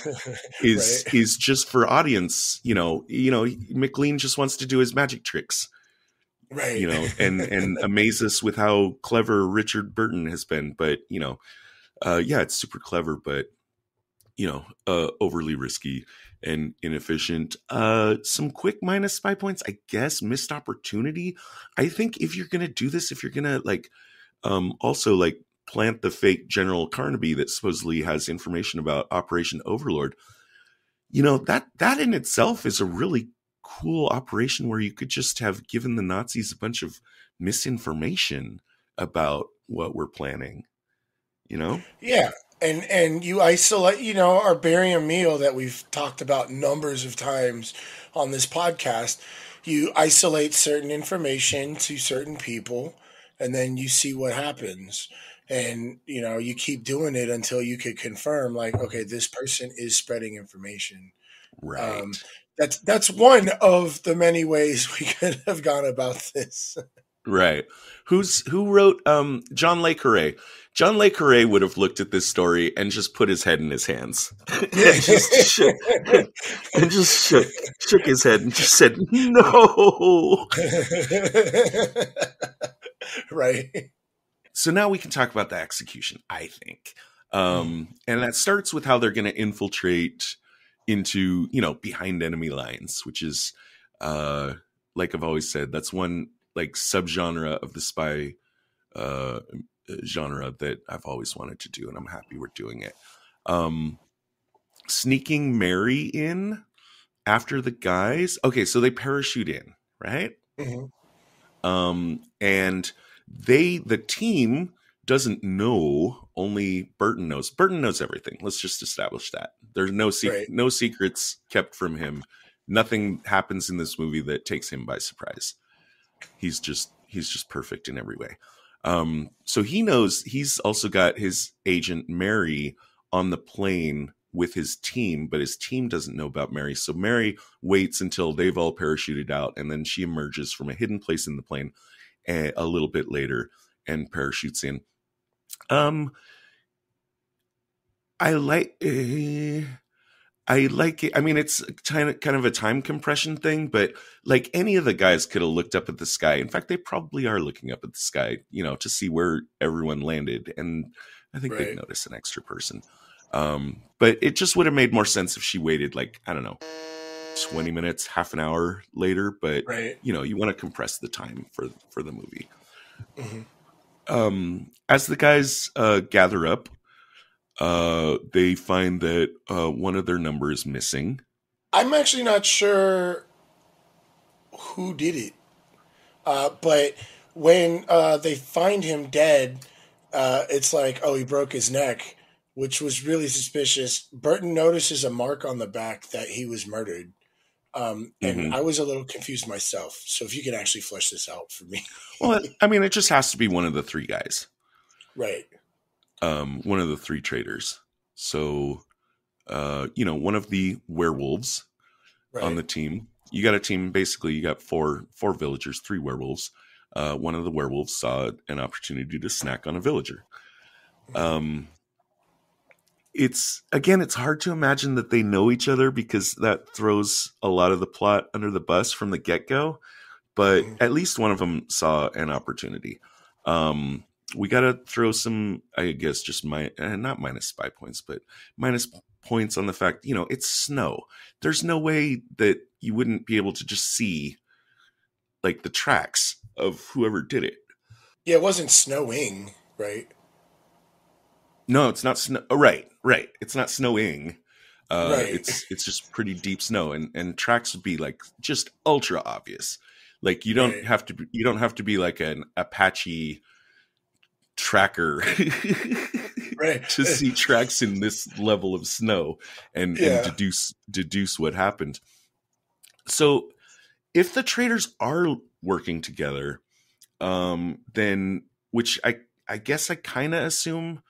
is Right. is just for audience. MacLean just wants to do his magic tricks, Right. and amaze us with how clever Richard Burton has been. But it's super clever, but overly risky and inefficient. Some quick minus spy points, I guess. Missed opportunity. I think if you're gonna do this, if you're gonna like, also like plant the fake General Carnaby that supposedly has information about Operation Overlord, that in itself is a really cool operation where you could just have given the Nazis a bunch of misinformation about what we're planning. Yeah. And you isolate, our barium meal that we've talked about numbers of times on this podcast. You isolate certain information to certain people, and then you see what happens. And, you keep doing it until you could confirm, like, okay, this person is spreading information. Right. That's one of the many ways we could have gone about this. Right. Who wrote John Le Carré? John Le Carré would have looked at this story and just put his head in his hands and just shook his head and just said, no. Right. So now we can talk about the execution, I think. And that starts with how they're going to infiltrate into, behind enemy lines, which is, like I've always said, that's one like subgenre of the spy genre that I've always wanted to do, and I'm happy we're doing it. Sneaking Mary in after the guys. Okay, so they parachute in, right? Mm-hmm. And the team doesn't know. Only Burton knows. Burton knows everything. Let's just establish that. There's no no secrets kept from him. Nothing happens in this movie that takes him by surprise. He's just perfect in every way. So he knows. He's also got his agent Mary on the plane with his team, but his team doesn't know about Mary. So Mary waits until they've all parachuted out, and then she emerges from a hidden place in the plane a little bit later and parachutes in. I like it. I mean, it's kind of a time compression thing, but like any of the guys could have looked up at the sky. In fact, they probably are looking up at the sky, to see where everyone landed. And I think they'd notice an extra person. But it just would have made more sense if she waited, like, I don't know, 20 minutes, half an hour later. But, you want to compress the time for the movie. Mm-hmm. As the guys gather up, they find that one of their number is missing. I'm actually not sure who did it. But when they find him dead, it's like, oh, he broke his neck, which was really suspicious. Burton notices a mark on the back that he was murdered. And I was a little confused myself. So if you can actually flesh this out for me. Well, I mean, it just has to be one of the three guys. Right. One of the three traders. So, one of the werewolves on the team. You got a team, basically, you got four villagers, 3 werewolves. One of the werewolves saw an opportunity to snack on a villager. It's hard to imagine that they know each other because that throws a lot of the plot under the bus from the get-go. But at least one of them saw an opportunity. We got to throw some, I guess, just not minus spy points, but minus points on the fact, it's snow. There's no way that you wouldn't be able to just see like the tracks of whoever did it. Yeah, it wasn't snowing, right? No, it's not snow. Oh, right. It's not snowing. Right. It's just pretty deep snow, and tracks would be like just ultra obvious. Like you don't have to be like an Apache tracker to see tracks in this level of snow and deduce what happened. So if the traders are working together, then, which I guess I kind of assume,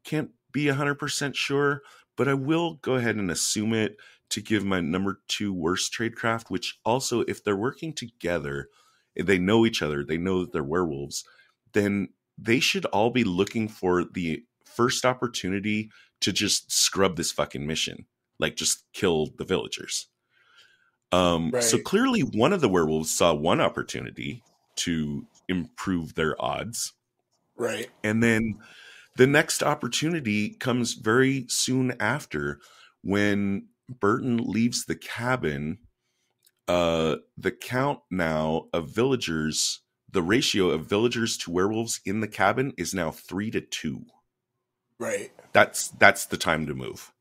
can't be 100% sure, but I will go ahead and assume it to give my number 2 worst tradecraft, which also, if they're working together, they know each other, they know that they're werewolves, then they should all be looking for the first opportunity to just scrub this fucking mission. Like, just kill the villagers. Right. So clearly one of the werewolves saw one opportunity to improve their odds. Right. And then the next opportunity comes very soon after, when Burton leaves the cabin. The count now of villagers, the ratio of villagers to werewolves in the cabin is now 3-2. Right. That's the time to move.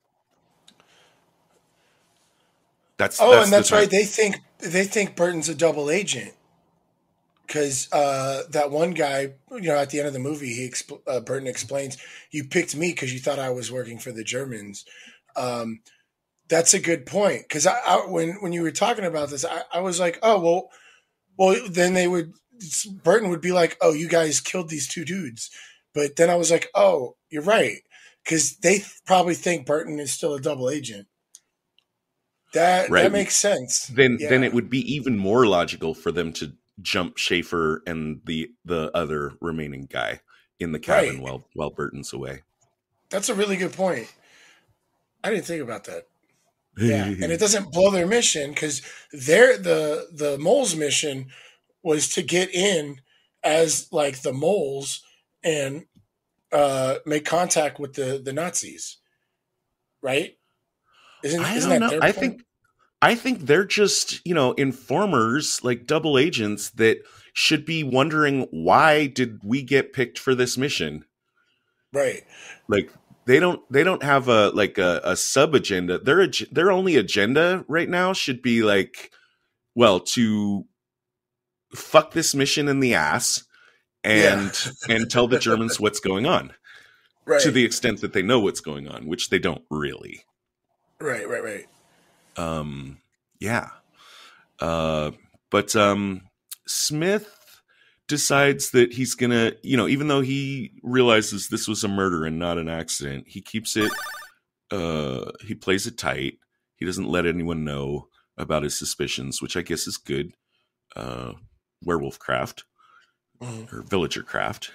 That's right. They think Burton's a double agent because that one guy, at the end of the movie, Burton explains, "You picked me because you thought I was working for the Germans." That's a good point, because when you were talking about this, I was like, oh well, then Burton would be like, oh, you guys killed these 2 dudes, but then I was like, oh, you're right, because they probably think Burton is still a double agent. That makes sense. Then it would be even more logical for them to jump Schaefer and the other remaining guy in the cabin while Burton's away. That's a really good point. I didn't think about that. Yeah, and it doesn't blow their mission, because the moles' mission was to get in as like the moles and make contact with the Nazis, right? Isn't that their point? I think they're just, informers, like double agents that should be wondering, why did we get picked for this mission? Right. Like, they don't have a sub agenda. Their only agenda right now should be like, well, to fuck this mission in the ass and tell the Germans what's going on. Right. To the extent that they know what's going on, which they don't really. Right. Yeah. But Smith decides that he's gonna, even though he realizes this was a murder and not an accident, he keeps it, he plays it tight. He doesn't let anyone know about his suspicions, which I guess is good. Werewolf craft. Or villager craft.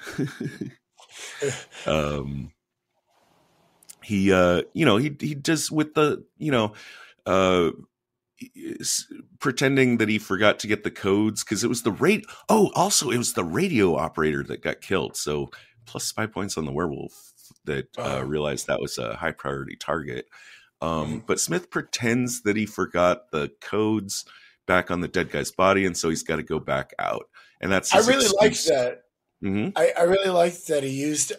He does with the, pretending that he forgot to get the codes, because it was it was the radio operator that got killed. So plus 5 points on the werewolf that realized that was a high priority target. But Smith pretends that he forgot the codes back on the dead guy's body, and so he's got to go back out. And that's I really liked that. Mm-hmm. I really liked that he used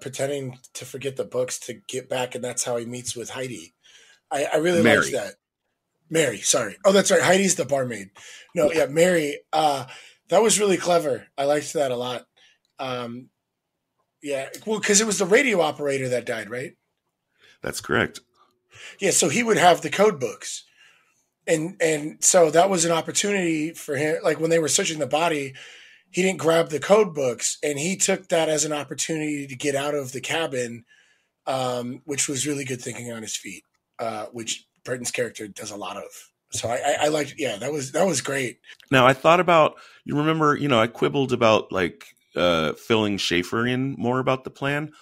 pretending to forget the books to get back, and that's how he meets with Heidi. I really liked that. Mary, sorry. Oh, that's right. Heidi's the barmaid. No, yeah, Mary. That was really clever. I liked that a lot. Yeah, well, because it was the radio operator that died, right? That's correct. Yeah, so he would have the code books. And so that was an opportunity for him. Like, when they were searching the body, he didn't grab the code books, and he took that as an opportunity to get out of the cabin, which was really good thinking on his feet, which Burton's character does a lot of. So I liked, that was great. Now, I thought about, you remember, I quibbled about filling Schaefer in more about the plan.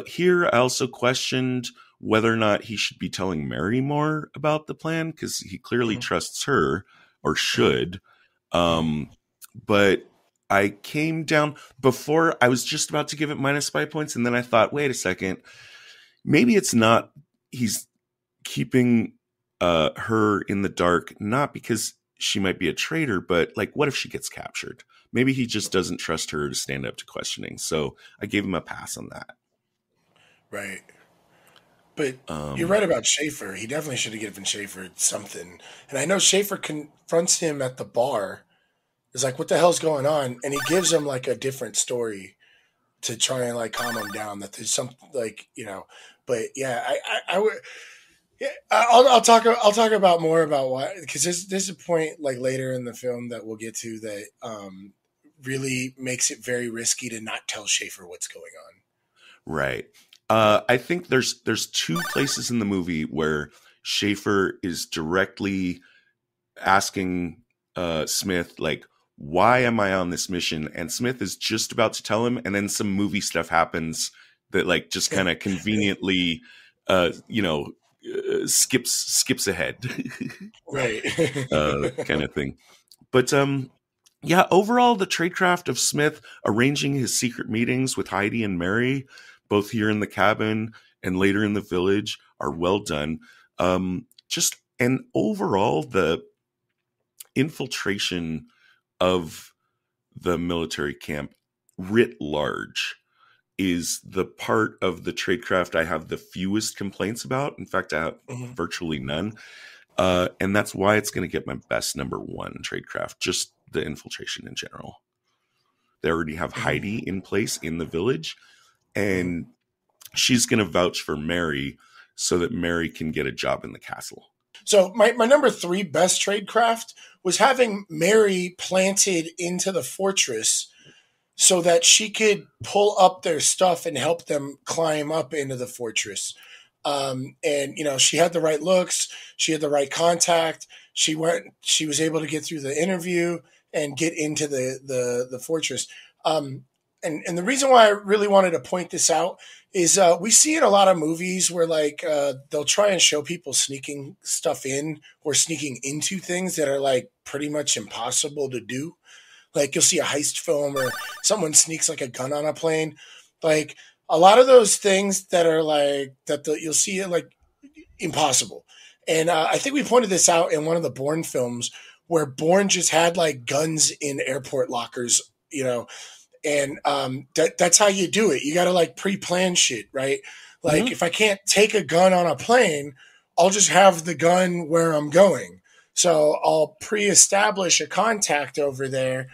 Here, I also questioned whether or not he should be telling Mary more about the plan, because he clearly trusts her, or should. But I came down before, I was just about to give it minus 5 points, and then I thought, wait a second, maybe it's not, he's keeping her in the dark, not because she might be a traitor, but what if she gets captured? Maybe he just doesn't trust her to stand up to questioning. So I gave him a pass on that. Right. But you're right about Schaefer. He definitely should have given Schaefer something. And I know Schaefer confronts him at the bar. It's like, what the hell's going on? And he gives him a different story to try and calm him down, that there's something but yeah, I would, Yeah, I'll talk. I'll talk about more about why, because there's a point like later in the film that we'll get to that really makes it very risky to not tell Schaefer what's going on. Right. I think there's two places in the movie where Schaefer is directly asking Smith, like, why am I on this mission? And Smith is just about to tell him, and then some movie stuff happens that like just kind of conveniently skips ahead. Right. Kind of thing. But yeah, overall the tradecraft of Smith arranging his secret meetings with Heidi and Mary, both here in the cabin and later in the village, are well done. And overall the infiltration of the military camp writ large is the part of the tradecraft I have the fewest complaints about. In fact, I have virtually none. And that's why it's going to get my best number one tradecraft, just the infiltration in general. They already have Heidi in place in the village, and she's going to vouch for Mary so that Mary can get a job in the castle. So my number 3 best tradecraft was having Mary planted into the fortress so that she could pull up their stuff and help them climb up into the fortress. And, she had the right looks. She had the right contact. She was able to get through the interview and get into the fortress. And the reason why I really wanted to point this out is we see in a lot of movies where like they'll try and show people sneaking stuff in or sneaking into things that are like pretty much impossible to do. Like you'll see a heist film or someone sneaks like a gun on a plane. Like a lot of those things that are like that you'll see it like impossible. And I think we pointed this out in one of the Bourne films where Bourne just had like guns in airport lockers, and that's how you do it. You got to like pre-plan shit, right? Like if I can't take a gun on a plane, I'll just have the gun where I'm going. So I'll pre-establish a contact over there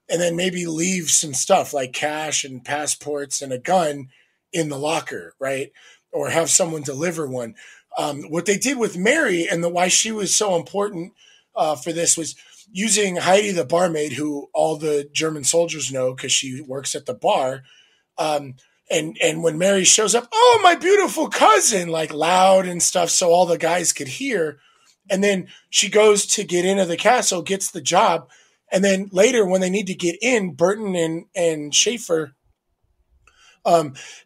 and then maybe leave some stuff like cash and passports and a gun in the locker, right? Or have someone deliver one. What they did with Mary and why she was so important for this was using Heidi, the barmaid, who all the German soldiers know because she works at the bar. And when Mary shows up, oh, my beautiful cousin, like loud and stuff so all the guys could hear. And then she goes to get into the castle, gets the job. And then later when they need to get in, Burton and Schaefer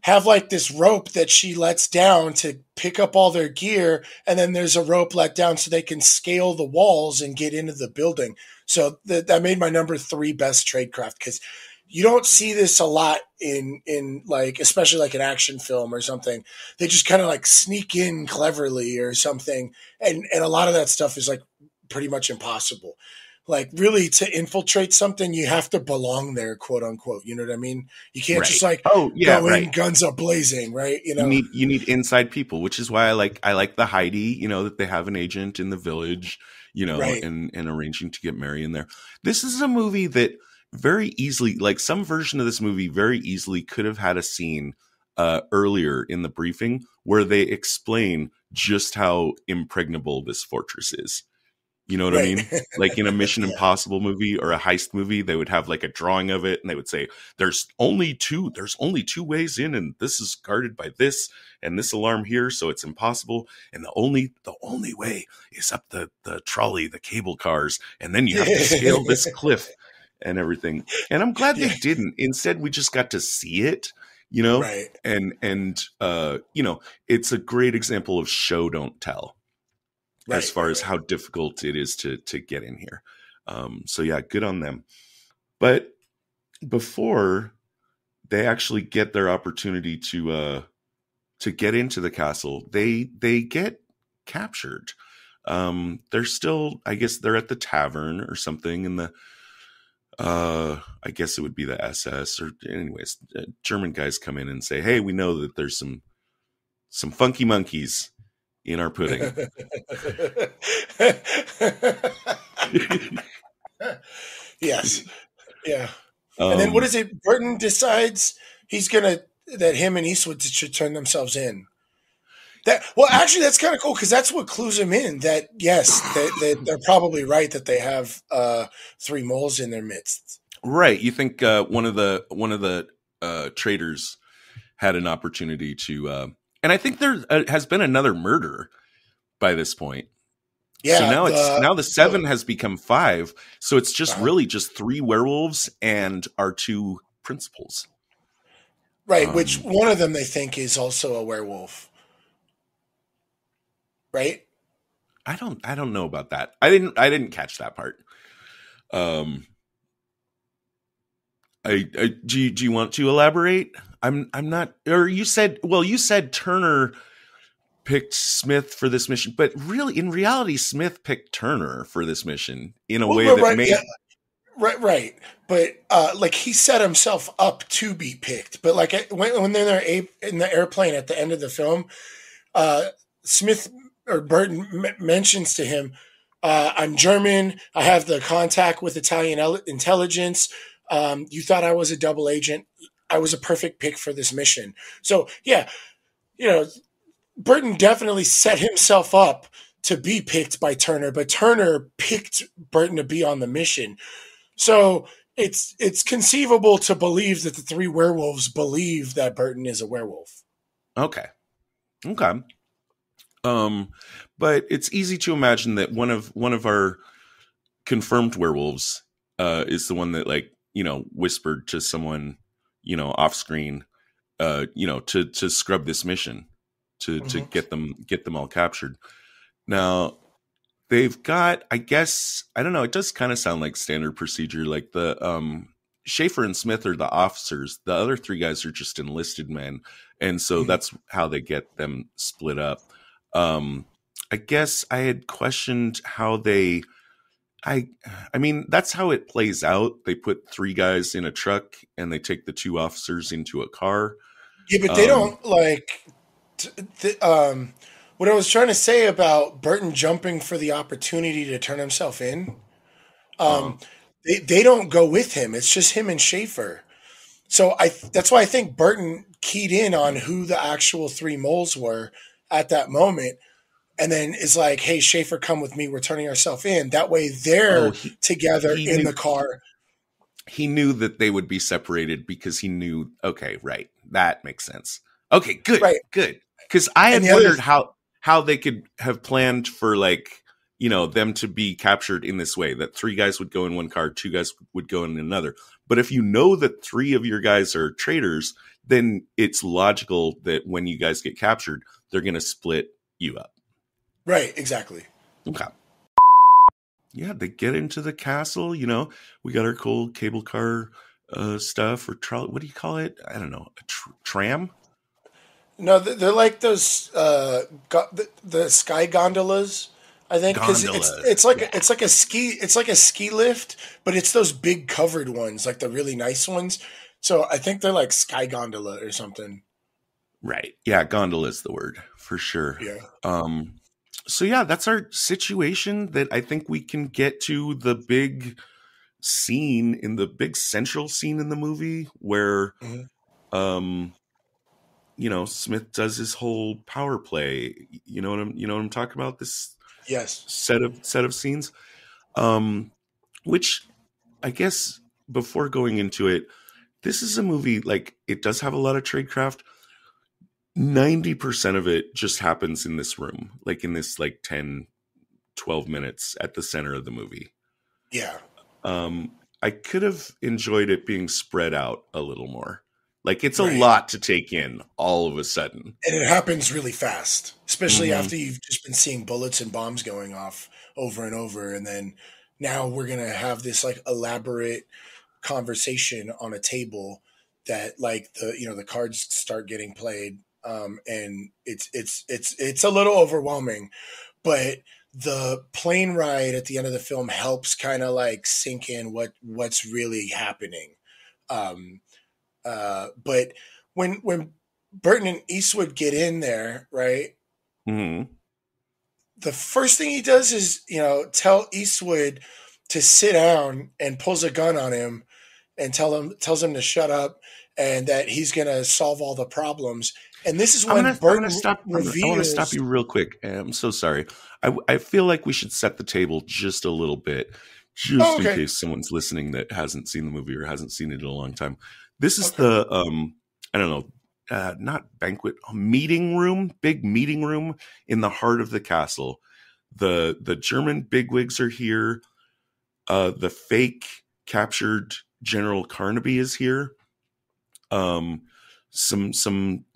have like this rope that she lets down to pick up all their gear. And then there's a rope let down so they can scale the walls and get into the building. So that made my number 3 best tradecraft because you don't see this a lot in like, especially like an action film or something. They just kind of like sneak in cleverly or something. And a lot of that stuff is like pretty much impossible. Like really to infiltrate something, you have to belong there, quote unquote. You know what I mean? You can't just like go in guns are blazing, right? You need inside people, which is why I like the Heidi, that they have an agent in the village, and arranging to get Mary in there. This is a movie that very easily, like some version of this movie very easily could have had a scene earlier in the briefing where they explain just how impregnable this fortress is. You know what I mean? Like in a Mission Impossible movie or a heist movie, they would have like a drawing of it and they would say, there's only two ways in, and this is guarded by this and this alarm here, so it's impossible. And the only way is up the trolley, the cable cars, and then you have to scale this cliff and everything. And I'm glad they didn't. Instead, we just got to see it, Right. And it's a great example of show don't tell. As far as how difficult it is to get in here. So yeah, good on them. But before they actually get their opportunity to get into the castle, they get captured. They're still, I guess they're at the tavern or something in the, I guess it would be the SS or anyways, German guys come in and say, hey, we know that there's some funky monkeys in our pudding. Yes. Yeah. And then what is it? Burton decides that him and Eastwood should turn themselves in. Actually, that's kind of cool because that's what clues him in. That yes, they're probably right that they have 3 moles in their midst. Right. You think one of the traders had an opportunity to, and I think there has been another murder by this point. Yeah. So now the 7 has become 5. So it's just really just 3 werewolves and our 2 principals. Right. Which one of them they think is also a werewolf. Right. I don't know about that. I didn't catch that part. Do you want to elaborate? I'm not, or you said Turner picked Smith for this mission, but really in reality, Smith picked Turner for this mission in a way that made. Yeah. Right. But like he set himself up to be picked. But like when they're in the airplane at the end of the film, Smith or Burton mentions to him, I'm German. I have the contact with Italian intelligence. You thought I was a double agent. I was a perfect pick for this mission. So yeah, Burton definitely set himself up to be picked by Turner, but Turner picked Burton to be on the mission. So it's conceivable to believe that the 3 werewolves believe that Burton is a werewolf. Okay. But it's easy to imagine that one of our confirmed werewolves is the one that whispered to someone, off screen, to scrub this mission, to get them all captured. Now they've got, I guess, I don't know, it does kind of sound like standard procedure. Like the Schaefer and Smith are the officers. The other 3 guys are just enlisted men. And so that's how they get them split up. I guess I had questioned how they, I mean, that's how it plays out. They put 3 guys in a truck and they take the 2 officers into a car. Yeah, but they don't what I was trying to say about Burton jumping for the opportunity to turn himself in. They don't go with him. It's just him and Schaefer. So that's why I think Burton keyed in on who the actual 3 moles were at that moment. And then is like, hey, Schaefer, come with me. We're turning ourselves in. That way they're together in the car. He knew that they would be separated because he knew, okay, right. That makes sense. Okay, good, right. Good. Because I had wondered how they could have planned for them to be captured in this way, that 3 guys would go in one car, 2 guys would go in another. But if you know that 3 of your guys are traitors, then it's logical that when you guys get captured, they're going to split you up. Right, exactly. Okay. Yeah, they get into the castle, we got our cool cable car stuff, or what do you call it? I don't know, a tram? No, they're like those the sky gondolas, I think, because it's like a ski lift, but it's those big covered ones, like the really nice ones. So I think they're like sky gondola or something. Right. Yeah, gondola is the word for sure. Yeah. So yeah, that's our situation. That I think we can get to the big scene central scene in the movie where, Smith does his whole power play. You know what I'm talking about? This set of scenes, which I guess before going into it, this is a movie, it does have a lot of tradecraft. 90% of it just happens in this room, in this 10, 12 minutes at the center of the movie. Yeah. I could have enjoyed it being spread out a little more. It's a lot to take in all of a sudden. And it happens really fast, especially after you've just been seeing bullets and bombs going off over and over. And then now we're going to have this elaborate conversation on a table that the cards start getting played. And it's a little overwhelming, but the plane ride at the end of the film helps kind of sink in what's really happening. But when Burton and Eastwood get in there, right? Mm-hmm. The first thing he does is, tell Eastwood to sit down and pulls a gun on him and tells him to shut up and that he's going to solve all the problems. And this is I'm when gonna Burton stop. I want to reveals. stop you real quick. I'm so sorry. I feel like we should set the table just a little bit, just in case someone's listening that hasn't seen the movie or hasn't seen it in a long time. This is the I don't know, not banquet, meeting room, big meeting room in the heart of the castle. The German bigwigs are here. The fake captured General Carnaby is here. Some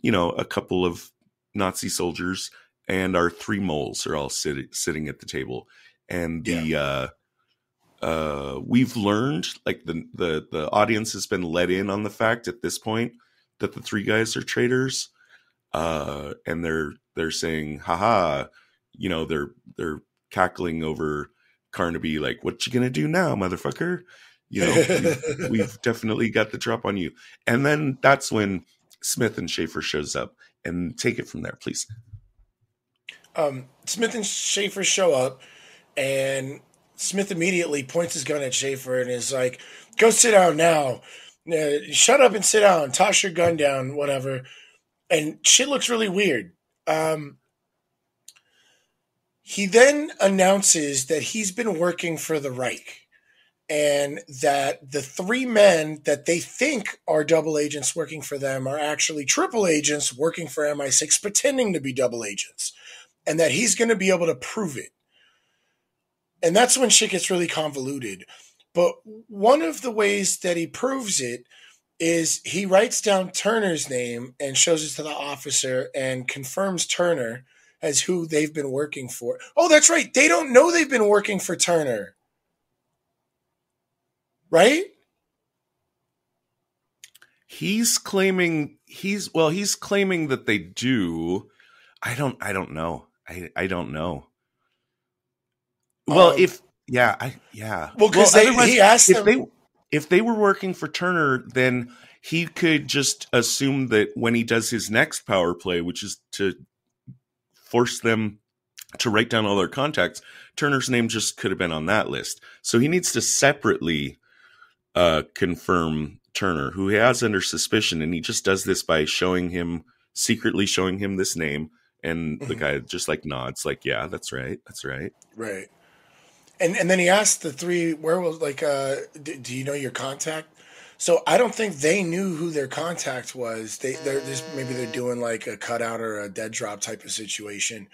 a couple of Nazi soldiers and our three moles are all sitting at the table, and we've learned, like, the audience has been let in on the fact at this point that the three guys are traitors, and they're saying, haha, they're cackling over Carnaby, like, what you gonna do now, motherfucker? We've definitely got the drop on you. And then that's when Smith and Schaefer shows up, and take it from there, please. Smith and Schaefer show up, and Smith immediately points his gun at Schaefer and is like, go sit down now. Shut up and sit down. Toss your gun down, whatever. And shit looks really weird. He then announces that he's been working for the Reich, and that the three men that they think are double agents working for them are actually triple agents working for MI6, pretending to be double agents, and that he's going to be able to prove it. And that's when shit gets really convoluted. But one of the ways that he proves it is he writes down Turner's name and shows it to the officer and confirms Turner as who they've been working for. Oh, that's right. They don't know they've been working for Turner. Right? He's claiming that they do. I don't know. I don't know. Well, Well, because he asked them if they were working for Turner, then he could just assume that when he does his next power play, which is to force them to write down all their contacts, Turner's name just could have been on that list. So he needs to separately confirm Turner, who he has under suspicion, and he just does this by secretly showing him this name, and the guy just like nods, like, yeah, that's right. Right. And then he asked the three, where was, like, do you know your contact? So I don't think they knew who their contact was. They're just, maybe they're doing like a cutout or a dead drop type of situation,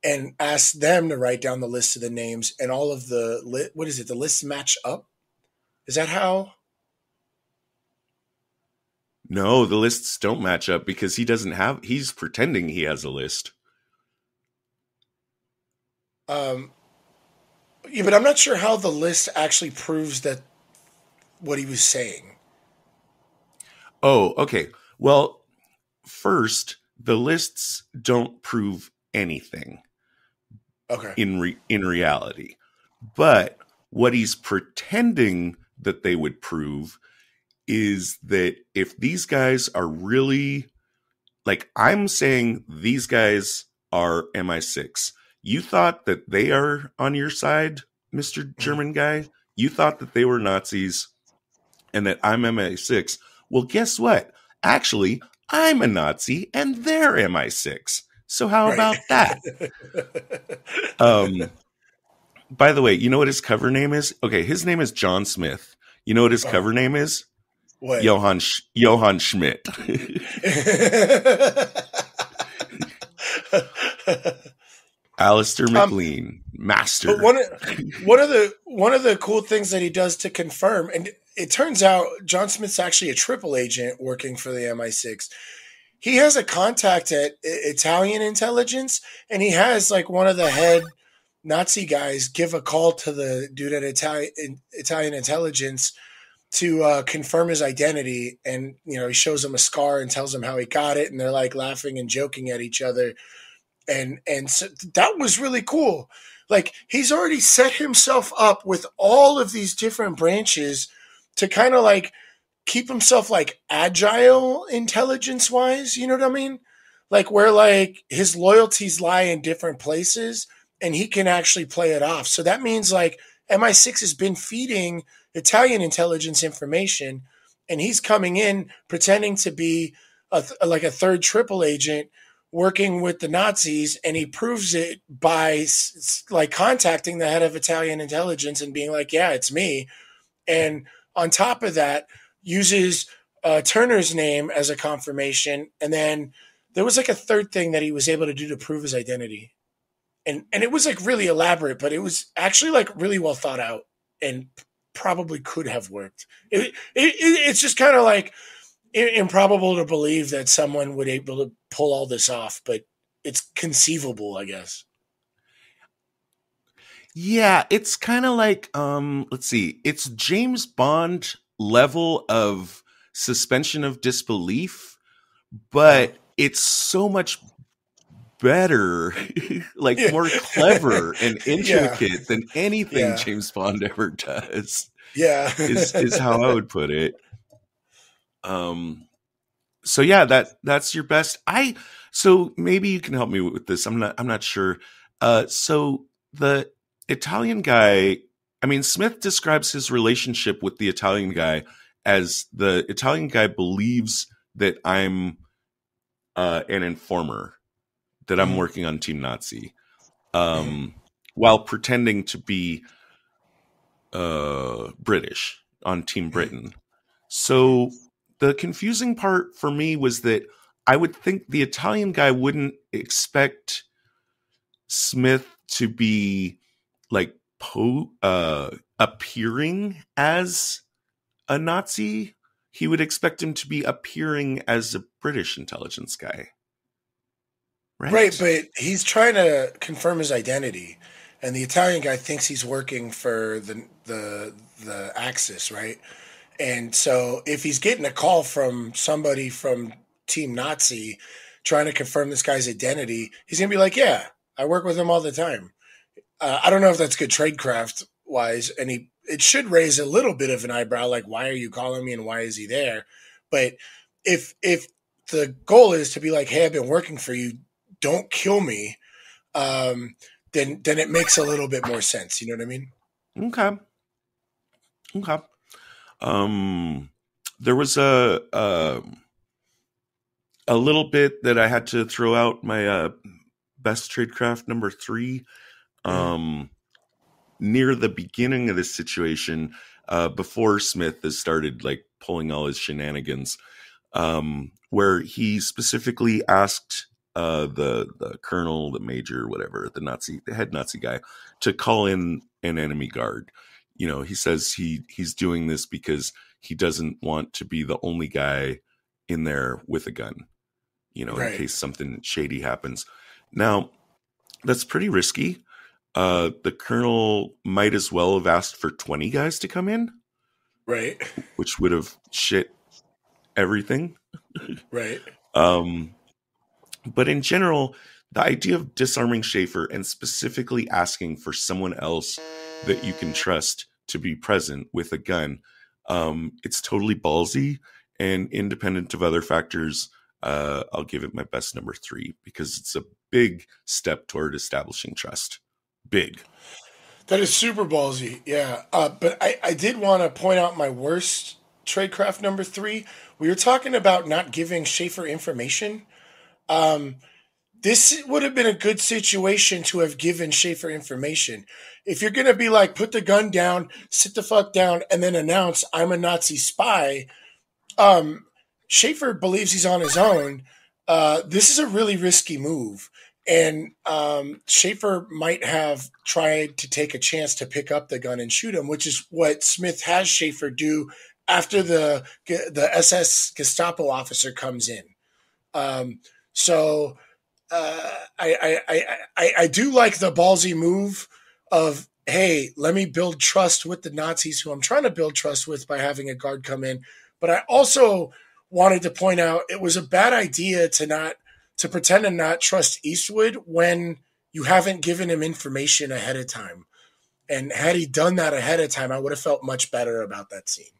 and asked them to write down the list of the names, and all of the the lists match up. Is that how? No, the lists don't match up because he's pretending he has a list. Yeah, but I'm not sure how the list actually proves that what he was saying. Oh, okay. Well, first, the lists don't prove anything. Okay. In reality. But what he's pretending that they would prove is that if these guys are really, like, I'm saying these guys are MI6. You thought that they are on your side, Mr. German guy? You thought that they were Nazis and that I'm MI6. Well, guess what? Actually, I'm a Nazi and they're MI6. So how about that? By the way, you know what his cover name is? Okay, his name is John Smith. You know what his cover name is? What? Johann Schmidt. Alistair McLean, master. But one of the cool things that he does to confirm, and it turns out John Smith's actually a triple agent working for the MI6. He has a contact at Italian intelligence, and he has like one of the head Nazi guys give a call to the dude at Italian intelligence to confirm his identity. And, you know, he shows him a scar and tells him how he got it. And they're like laughing and joking at each other. And so that was really cool. Like, he's already set himself up with all of these different branches to kind of like keep himself like agile intelligence wise. You know what I mean? Like, where like his loyalties lie in different places and he can actually play it off. So that means like MI6 has been feeding Italian intelligence information, and he's coming in pretending to be like a third triple agent working with the Nazis, and he proves it by like contacting the head of Italian intelligence and being like, yeah, it's me. And on top of that, uses Turner's name as a confirmation. And then there was like a third thing that he was able to do to prove his identity. And it was like really elaborate, but it was actually like really well thought out and probably could have worked. It's just kind of like improbable to believe that someone would able to pull all this off, but it's conceivable, I guess. Yeah, it's kind of like, let's see, it's James Bond level of suspension of disbelief, but it's so much better, like more clever and intricate than anything James Bond ever does. Yeah. is how I would put it. So yeah, that's your best. So maybe you can help me with this. I'm not sure. So the Italian guy, I mean, Smith describes his relationship with the Italian guy as the Italian guy believes that I'm an informer, that I'm working on Team Nazi, while pretending to be British on Team Britain. So the confusing part for me was that I would think the Italian guy wouldn't expect Smith to be like appearing as a Nazi. He would expect him to be appearing as a British intelligence guy. Right, but he's trying to confirm his identity, and the Italian guy thinks he's working for the Axis, right? And so if he's getting a call from somebody from Team Nazi trying to confirm this guy's identity, he's gonna be like, "Yeah, I work with him all the time." I don't know if that's good tradecraft wise, and it should raise a little bit of an eyebrow, like, why are you calling me and why is he there? But if the goal is to be like, "Hey, I've been working for you, don't kill me," then it makes a little bit more sense. You know what I mean? Okay. There was a little bit that I had to throw out my best tradecraft number 3. Near the beginning of this situation, before Smith has started like pulling all his shenanigans, where he specifically asked the colonel, the major, whatever, the head Nazi guy, to call in an enemy guard. You know, he says he's doing this because he doesn't want to be the only guy in there with a gun, you know, in case something shady happens. Now, that's pretty risky. The colonel might as well have asked for 20 guys to come in. Right. Which would have shit everything. Right. But in general, the idea of disarming Schaefer and specifically asking for someone else that you can trust to be present with a gun, it's totally ballsy and independent of other factors. I'll give it my best number 3 because it's a big step toward establishing trust. Big. That is super ballsy, yeah. But I did want to point out my worst tradecraft number 3. We were talking about not giving Schaefer information. This would have been a good situation to have given Schaefer information. If you're going to be like, put the gun down, sit the fuck down, and then announce I'm a Nazi spy, Schaefer believes he's on his own. This is a really risky move. And Schaefer might have tried to take a chance to pick up the gun and shoot him, which is what Smith has Schaefer do after the SS Gestapo officer comes in. So I do like the ballsy move of, hey, let me build trust with the Nazis who I'm trying to build trust with by having a guard come in. But I also wanted to point out it was a bad idea to pretend to not trust Eastwood when you haven't given him information ahead of time. And had he done that ahead of time, I would have felt much better about that scene.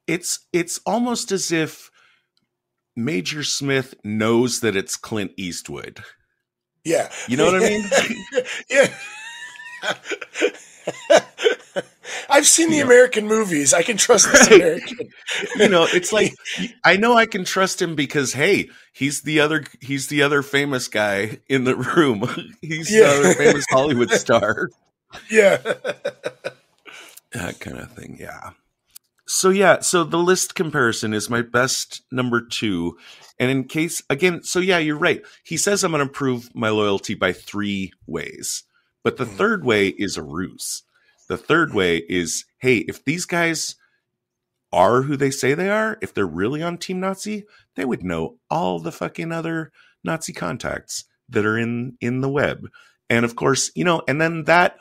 It's almost as if Major Smith knows that it's Clint Eastwood. Yeah. You know what I mean? Yeah. I've seen the American movies. I can trust this American. It's like I know I can trust him because hey, he's the other famous guy in the room. He's the other famous Hollywood star. Yeah. That kind of thing, yeah. So the list comparison is my best number 2. And in case, again, so yeah, you're right. He says I'm going to prove my loyalty by 3 ways. But the third way is a ruse. The third way is, hey, if these guys are who they say they are, if they're really on Team Nazi, they would know all the fucking other Nazi contacts that are in the web. And of course, and then that,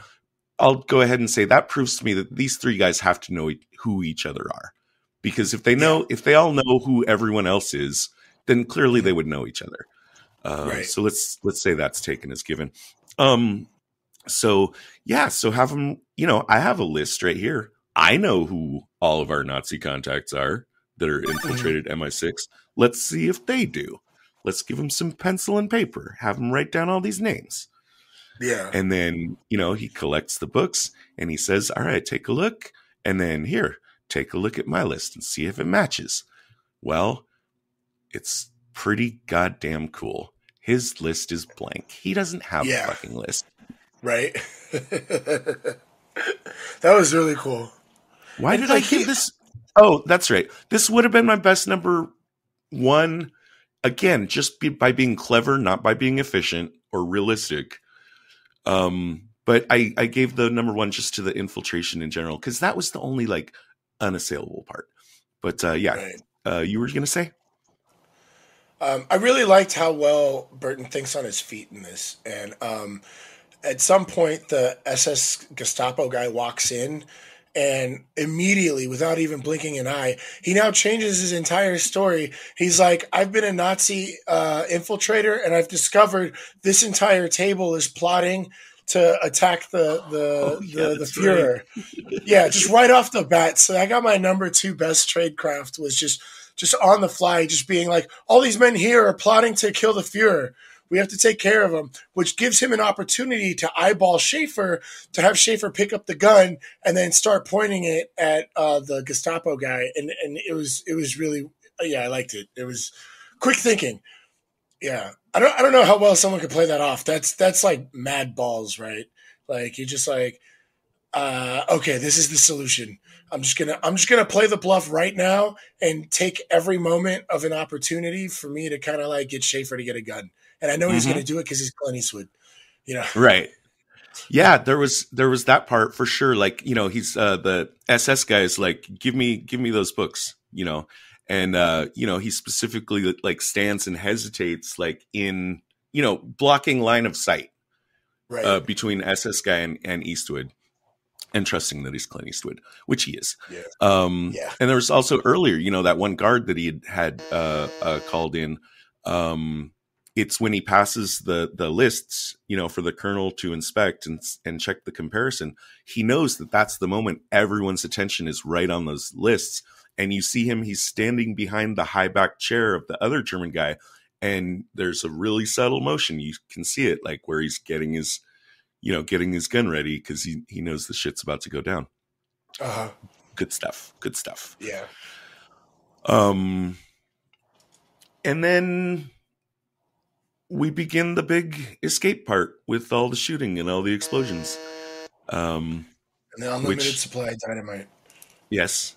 I'll go ahead and say that proves to me that these 3 guys have to know who each other are. Because if they all know who everyone else is, then clearly they would know each other. Right. So let's say that's taken as given. So have them, I have a list right here. I know who all of our Nazi contacts are that are infiltrated MI6. Let's see if they do. Let's give them some pencil and paper, have them write down all these names. Yeah. And then, he collects the books and he says, all right, take a look. And then here, take a look at my list and see if it matches. Well, it's pretty goddamn cool. His list is blank. He doesn't have a fucking list. Right. That was really cool. Why did I give this? Oh, that's right. This would have been my best number 1. Again, just by being clever, not by being efficient or realistic. But I gave the number 1 just to the infiltration in general, because that was the only unassailable part. But you were going to say? I really liked how well Burton thinks on his feet in this. And at some point, the SS Gestapo guy walks in, and immediately, without even blinking an eye, he now changes his entire story. He's like, I've been a Nazi infiltrator, and I've discovered this entire table is plotting to attack the Fuhrer. Right. Yeah, just right off the bat. So I got my number 2 best tradecraft was just on the fly, just being like, all these men here are plotting to kill the Fuhrer. We have to take care of him, which gives him an opportunity to eyeball Schaefer, to have Schaefer pick up the gun and then start pointing it at the Gestapo guy. And it was really, I liked it. It was quick thinking. Yeah. I don't know how well someone could play that off. That's like mad balls, right? Like you're just like, okay, this is the solution. I'm just gonna play the bluff right now and take every moment of an opportunity for me to kind of get Schaefer to get a gun. And I know he's going to do it because he's Clint Eastwood, Right. Yeah, there was that part for sure. He's the SS guy is like, give me those books, and he specifically stands and hesitates in blocking line of sight, right, between SS guy and Eastwood, and trusting that he's Clint Eastwood, which he is. Yeah. And there was also earlier, that one guard that he had called in. It's when he passes the lists, for the colonel to inspect and check the comparison. He knows that that's the moment everyone's attention is right on those lists. And you see him, he's standing behind the high back chair of the other German guy. And there's a really subtle motion. You can see it where he's getting his gun ready because he knows the shit's about to go down. Uh-huh. Good stuff. Yeah. And then we begin the big escape part with all the shooting and all the explosions. And the unlimited supply of dynamite. Yes.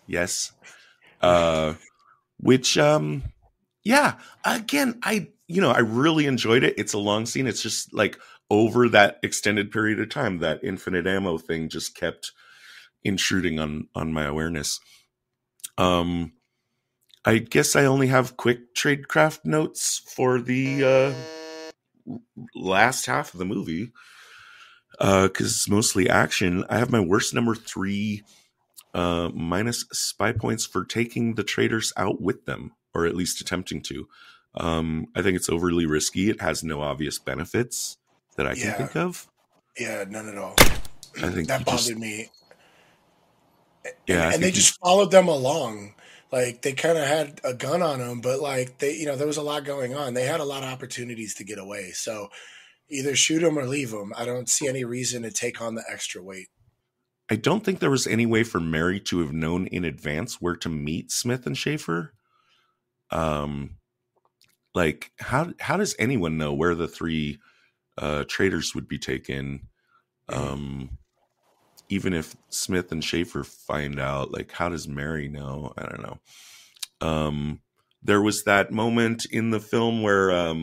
Again, I really enjoyed it. It's a long scene. It's just over that extended period of time, that infinite ammo thing just kept intruding on my awareness. I guess I only have quick tradecraft notes for the last half of the movie because it's mostly action. I have my worst number 3 minus spy points for taking the traitors out with them, or at least attempting to. I think it's overly risky. It has no obvious benefits that I can think of. Yeah, none at all. I think that bothered me. Yeah, and they just followed them along. They kind of had a gun on them, but there was a lot going on. They had a lot of opportunities to get away. So either shoot them or leave them. I don't see any reason to take on the extra weight. I don't think there was any way for Mary to have known in advance where to meet Smith and Schaefer. Like how does anyone know where the three traitors would be taken? Even if Smith and Schaefer find out, like, how does Mary know? I don't know. There was that moment in the film where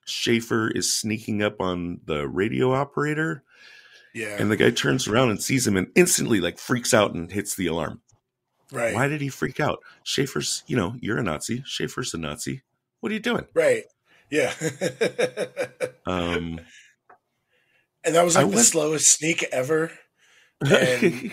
Schaefer is sneaking up on the radio operator. Yeah. And the guy turns around and sees him and instantly like freaks out and hits the alarm. Right. Why did he freak out? Schaefer's, you're a Nazi. Schaefer's a Nazi. What are you doing? Right. Yeah. And that was like the slowest sneak ever. And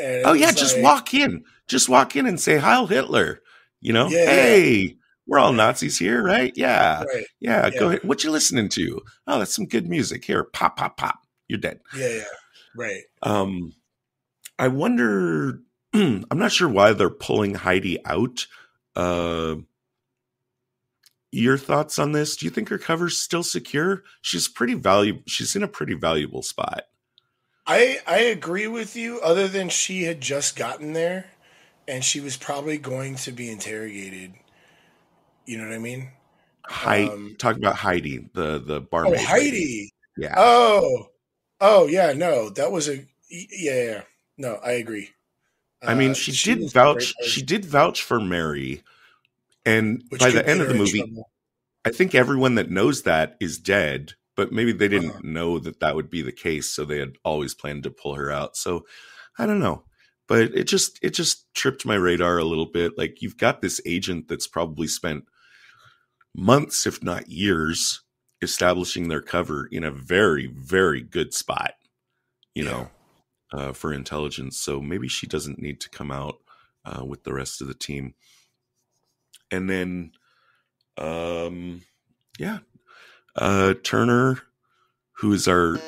oh yeah, just walk in. Just walk in and say Heil Hitler. Hey, we're all Nazis here, right? Yeah. Right. Yeah, go ahead. What you listening to? Oh, that's some good music. Here, pop, pop, pop. You're dead. Yeah. Right. I wonder, I'm not sure why they're pulling Heidi out. Your thoughts on this? Do you think her cover's still secure? She's pretty valuable. She's in a pretty valuable spot. I agree with you, other than she had just gotten there and she was probably going to be interrogated. You know what I mean? Talk about Heidi, the barmaid. Oh, Heidi. Lady. Yeah. Oh, yeah. No, that was yeah. No, I agree. I mean, she did vouch. She did vouch for Mary, and by the end of the movie, I think everyone that knows that is dead. But maybe they didn't know that would be the case, so they had always planned to pull her out. So I don't know, but it just tripped my radar a little bit. Like, you've got this agent that's probably spent months, if not years, establishing their cover in a very, very good spot, for intelligence. So maybe she doesn't need to come out with the rest of the team. And then, Turner, who is our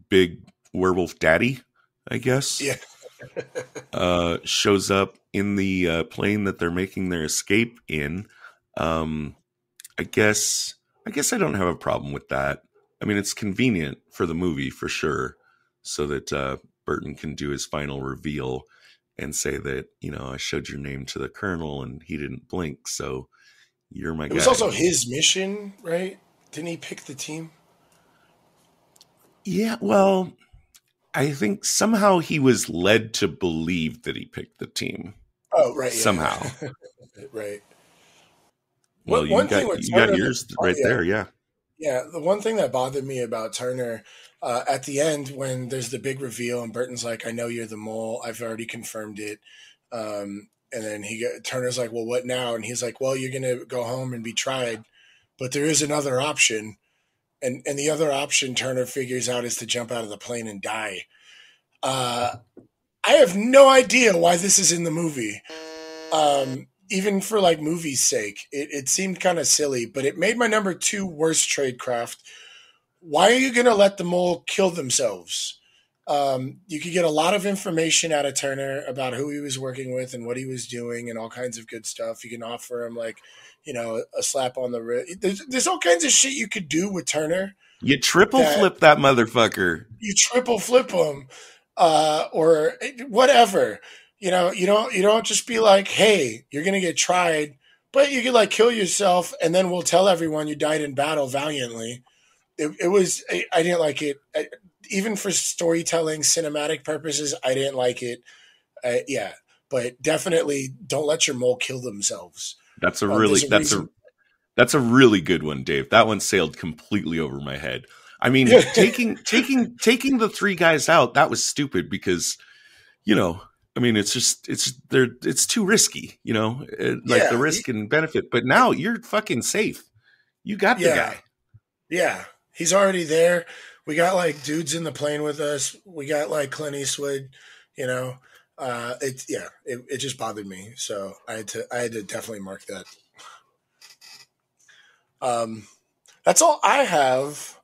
big werewolf daddy, I guess. Yeah. Shows up in the plane that they're making their escape in. I guess I don't have a problem with that. I mean, it's convenient for the movie for sure, so that Burton can do his final reveal and say that, I showed your name to the colonel and he didn't blink, so you're my guy. It was also his mission, right? Didn't he pick the team? Yeah, well, I think somehow he was led to believe that he picked the team. Oh, right. Yeah. Somehow. Right. Well, you got yours right there, yeah. Yeah, the one thing that bothered me about Turner, at the end when there's the big reveal and Burton's like, I know you're the mole, I've already confirmed it. And then Turner's like, well, what now? And he's like, well, you're going to go home and be tried, but there is another option. And the other option Turner figures out is to jump out of the plane and die. I have no idea why this is in the movie. Even for like movie's sake, it seemed kind of silly, but it made my number 2 worst tradecraft. Why are you going to let the mole kill themselves? You could get a lot of information out of Turner about who he was working with and what he was doing and all kinds of good stuff. You can offer him a slap on the wrist. There's all kinds of shit you could do with Turner. You triple flip that motherfucker. You triple flip him, or whatever. You don't just be like, hey, you're going to get tried, but you could kill yourself and then we'll tell everyone you died in battle valiantly. I didn't like it. Even for storytelling, cinematic purposes, I didn't like it. But definitely don't let your mole kill themselves. That's a really good one, Dave. That one sailed completely over my head. I mean, taking the 3 guys out, that was stupid because, I mean, it's too risky, the risk and benefit. But now you're fucking safe. You got the guy. Yeah, he's already there. We got dudes in the plane with us. We got Clint Eastwood. It just bothered me. So I had to definitely mark that. That's all I have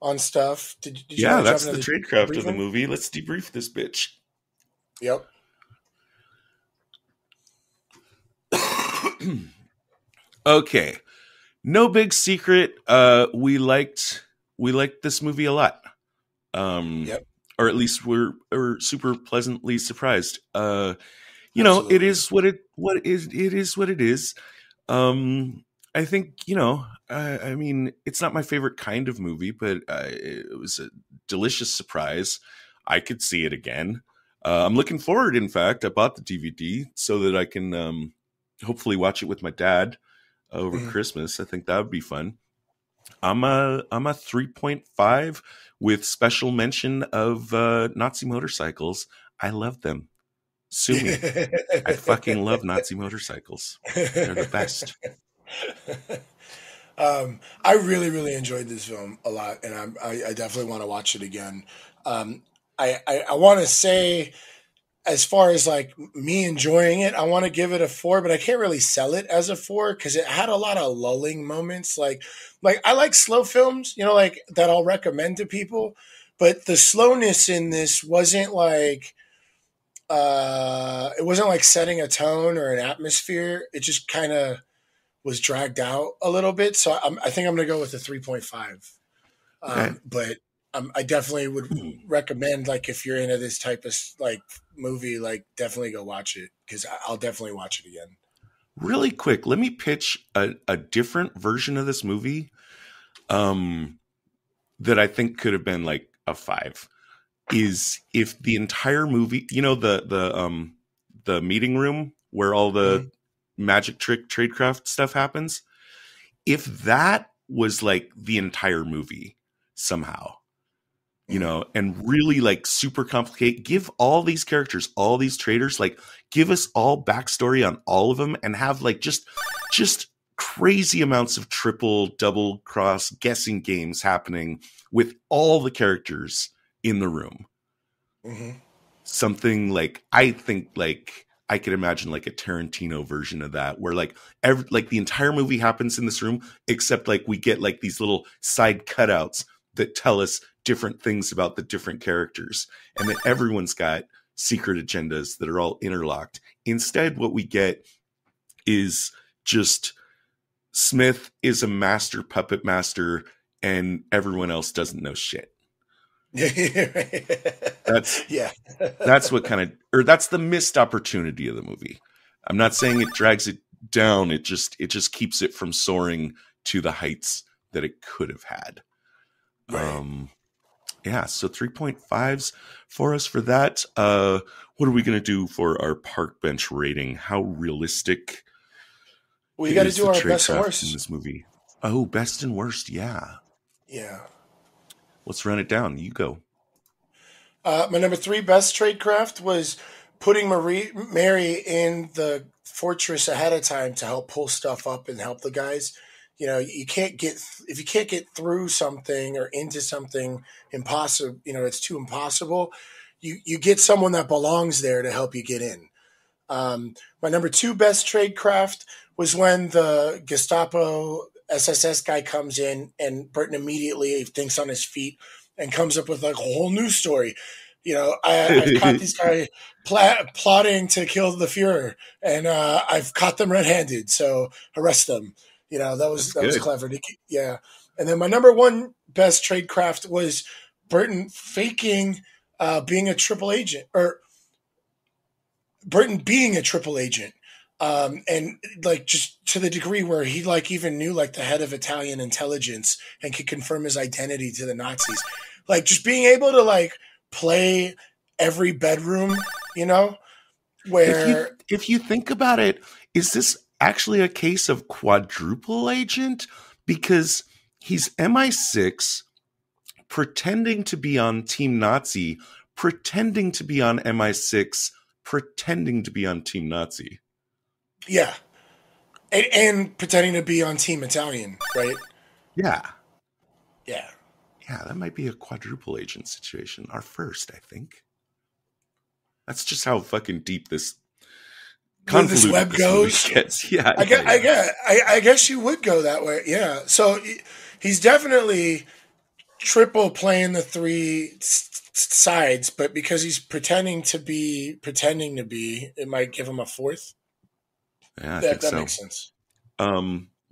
on stuff. Did you that's the tradecraft of the movie. Let's debrief this bitch. Yep. Okay, no big secret. We liked this movie a lot. Yep. or at least we're super pleasantly surprised. Absolutely. It is what it is. I think, I mean, it's not my favorite kind of movie, but it was a delicious surprise. I could see it again. I'm looking forward. In fact, I bought the DVD so that I can hopefully watch it with my dad over Christmas. I think that would be fun. I'm a 3.5 with special mention of Nazi motorcycles. I love them. Sue me. I fucking love Nazi motorcycles. They're the best. I really, really enjoyed this film a lot, and I definitely want to watch it again. I want to say, as far as like me enjoying it, I want to give it a 4, but I can't really sell it as a 4 because it had a lot of lulling moments. Like I like slow films, like that I'll recommend to people, but the slowness in this wasn't like it wasn't like setting a tone or an atmosphere. It just kind of was dragged out a little bit. So I think I'm going to go with a 3.5. Okay. But I definitely would recommend, like, if you're into this type of like movie, like definitely go watch it because I'll definitely watch it again. Really quick, let me pitch a different version of this movie that I think could have been like a 5. Is if the entire movie, the meeting room where all the magic trick tradecraft stuff happens, if that was like the entire movie somehow, and really like super complicated, give all these characters, all these traders, like give us all backstory on all of them and have like just crazy amounts of triple, double cross guessing games happening with all the characters in the room. Something like, I think like I could imagine like a Tarantino version of that, where like the entire movie happens in this room, except like we get like these little side cutouts that tell us different things about the different characters, and that everyone's got secret agendas that are all interlocked. Instead, what we get is just Smith is a master puppet master and everyone else doesn't know shit. That's what that's the missed opportunity of the movie. I'm not saying it drags it down. It just keeps it from soaring to the heights that it could have had. Right. So 3.5s for us for that. What are we going to do for our park bench rating? How realistic? We got to do our best and worst in this movie. Oh, best and worst. Yeah. Let's run it down. You go. My number 3 best tradecraft was putting Mary in the fortress ahead of time to help pull stuff up and help the guys. If you can't get through something or into something impossible, it's too impossible. You get someone that belongs there to help you get in. My number 2 best tradecraft was when the Gestapo SSS guy comes in and Burton immediately thinks on his feet and comes up with like a whole new story. I've caught these guys plotting to kill the Fuhrer, and I've caught them red-handed, so arrest them. That was clever. And then my number 1 best tradecraft was Burton faking being a triple agent, or Burton being a triple agent. And like just to the degree where he like even knew like the head of Italian intelligence and could confirm his identity to the Nazis, like just being able to like play every bedroom, where if you think about it, is this actually a case of quadruple agent? Because he's MI6 pretending to be on Team Nazi, pretending to be on MI6, pretending to be on Team Nazi. Yeah. And pretending to be on Team Italian, right? Yeah. Yeah. Yeah, that might be a quadruple agent situation. Our first, I think. That's just how fucking deep this web goes. Gets. Yeah. I guess you would go that way. Yeah. So he's definitely triple playing the 3 sides, but because he's pretending to be, it might give him a 4th. Yeah, that makes sense.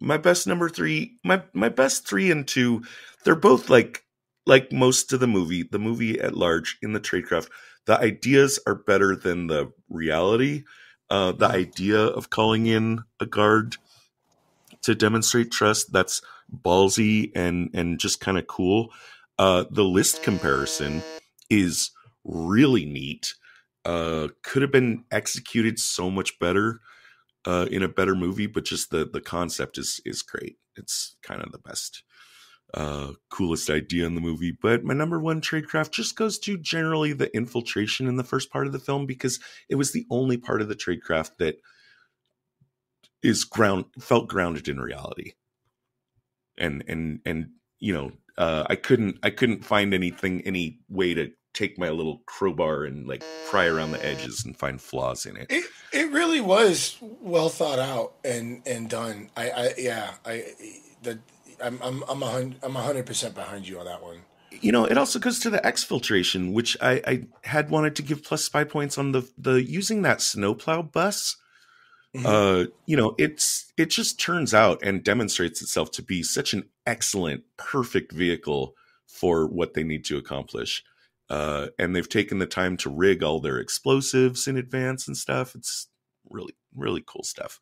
My best number 3, my best 3 and 2, they're both like like most of the movie at large in the tradecraft, the ideas are better than the reality. The idea of calling in a guard to demonstrate trust, that's ballsy and just kind of cool. The list comparison is really neat. Could have been executed so much better in a better movie, but just the concept is great. It's kind of the best, coolest idea in the movie. But my number one tradecraft just goes to generally the infiltration in the first part of the film, because it was the only part of the tradecraft that felt grounded in reality. And you know, I couldn't find any way to take my little crowbar and like pry around the edges and find flaws in it. It really was well thought out and done. I'm 100% behind you on that one. You know, it also goes to the exfiltration, which I had wanted to give plus spy points on the using that snowplow bus. Mm-hmm. You know, it just turns out and demonstrates itself to be such an excellent, perfect vehicle for what they need to accomplish. And they've taken the time to rig all their explosives in advance and stuff. It's really, really cool stuff.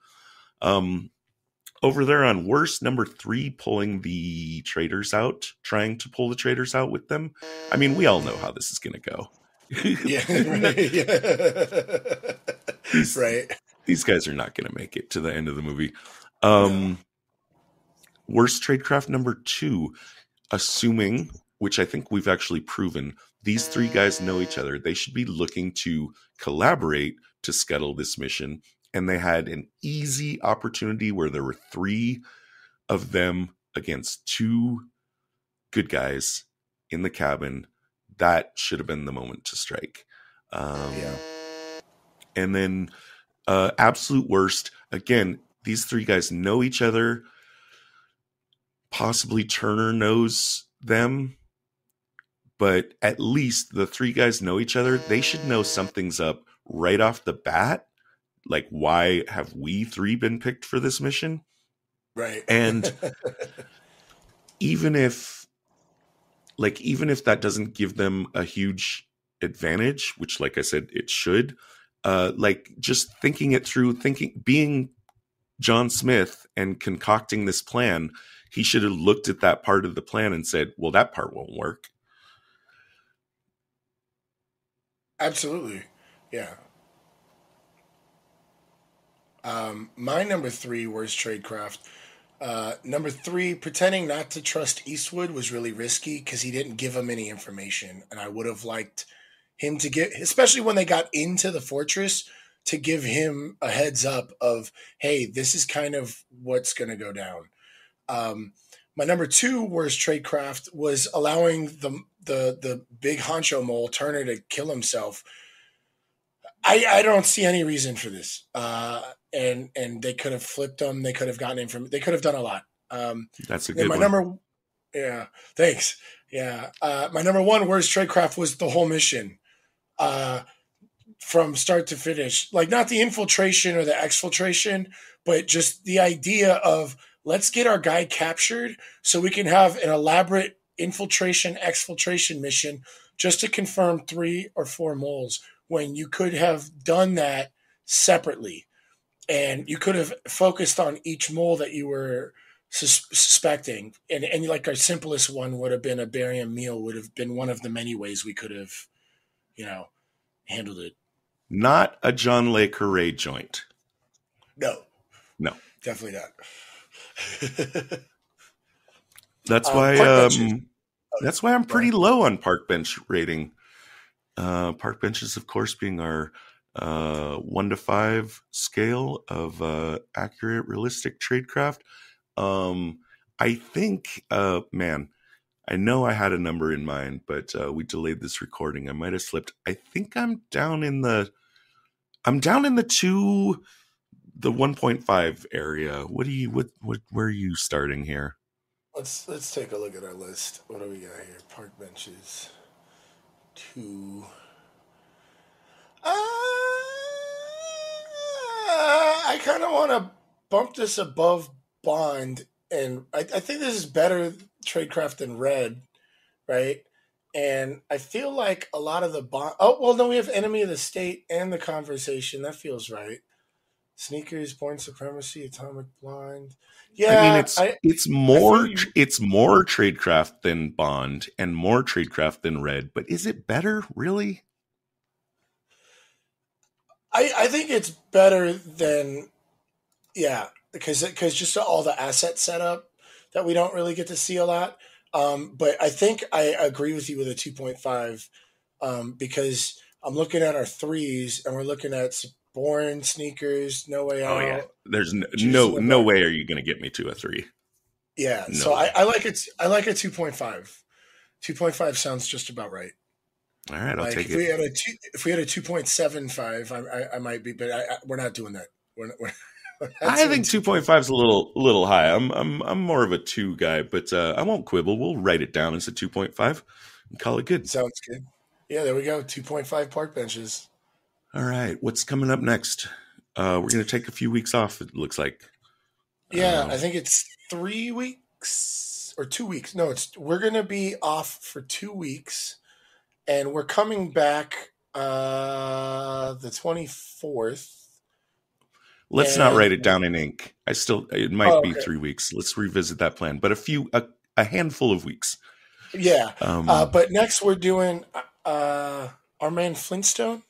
Over there on worst, number 3, pulling the traitors out, trying to pull the traitors out with them. I mean, we all know how this is going to go. Yeah, right. Yeah. Right. These guys are not going to make it to the end of the movie. Worst tradecraft number 2, assuming, which I think we've actually proven, these 3 guys know each other. They should be looking to collaborate to scuttle this mission. And they had an easy opportunity where there were 3 of them against 2 good guys in the cabin. That should have been the moment to strike. And then absolute worst, again, these 3 guys know each other. Possibly Turner knows them. But at least the 3 guys know each other. They should know something's up right off the bat. Like, why have we 3 been picked for this mission? Right. And even if that doesn't give them a huge advantage, which, like I said, it should, like just thinking it through, being John Smith and concocting this plan, he should have looked at that part of the plan and said, well, that part won't work. Absolutely. Yeah. My number 3 worst tradecraft. Number 3, pretending not to trust Eastwood was really risky because he didn't give him any information, and I would have liked him to get, especially when they got into the fortress, to give him a heads up of, hey, this is kind of what's going to go down. My number 2 worst tradecraft was allowing the big honcho mole Turner to kill himself. I don't see any reason for this. And they could have flipped them. They could have gotten information. They could have done a lot. That's a good one. Yeah, thanks. Yeah. My number 1 worst tradecraft was the whole mission. From start to finish. Like, not the infiltration or the exfiltration, but just the idea of, let's get our guy captured so we can have an elaborate infiltration, exfiltration mission just to confirm 3 or 4 moles, when you could have done that separately. And you could have focused on each mole that you were suspecting. And like our simplest one would have been a barium meal, would have been one of the many ways we could have, handled it. Not a John Le Carré joint. No. That's Definitely not. that's why I'm pretty low on park bench rating. Park benches, of course, being our 1 to 5 scale of accurate, realistic tradecraft. I think, man, I know I had a number in mind, but we delayed this recording. I might have slipped. I think I'm down in the 1.5 area. Where are you starting here? Let's take a look at our list. What do we got here? Park benches 2. I kind of want to bump this above Bond, and I think this is better tradecraft than Red. right? And I feel like a lot of the Bond... Oh, well, no, we have Enemy of the State and The Conversation. That feels right. Sneakers, Born Supremacy, Atomic Blonde. Yeah, I mean, it's more tradecraft than Bond and more tradecraft than Red, but is it better, really? I think it's better than, because just all the asset setup that we don't really get to see a lot. But I think I agree with you with a 2.5 because I'm looking at our 3s and we're looking at Bourne, Sneakers, No Way Out. Oh yeah, there's no way are you going to get me to a 3. Yeah, no so way. I like it. I like a 2.5. 2.5 sounds just about right. All right, I'll like take if it. If we had a 2.75, I might be, but we're not doing that. I think 2.5 is a little high. I'm more of a 2 guy, but I won't quibble. We'll write it down as a 2.5 and call it good. Sounds good. Yeah, there we go. 2.5 park benches. All right, what's coming up next? We're going to take a few weeks off, it looks like. Yeah, I think it's 3 weeks or 2 weeks. No, we're going to be off for 2 weeks, and we're coming back the 24th. Let's not write it down in ink. It might be 3 weeks. Let's revisit that plan, but a handful of weeks. Yeah, but next we're doing our man Flintstone.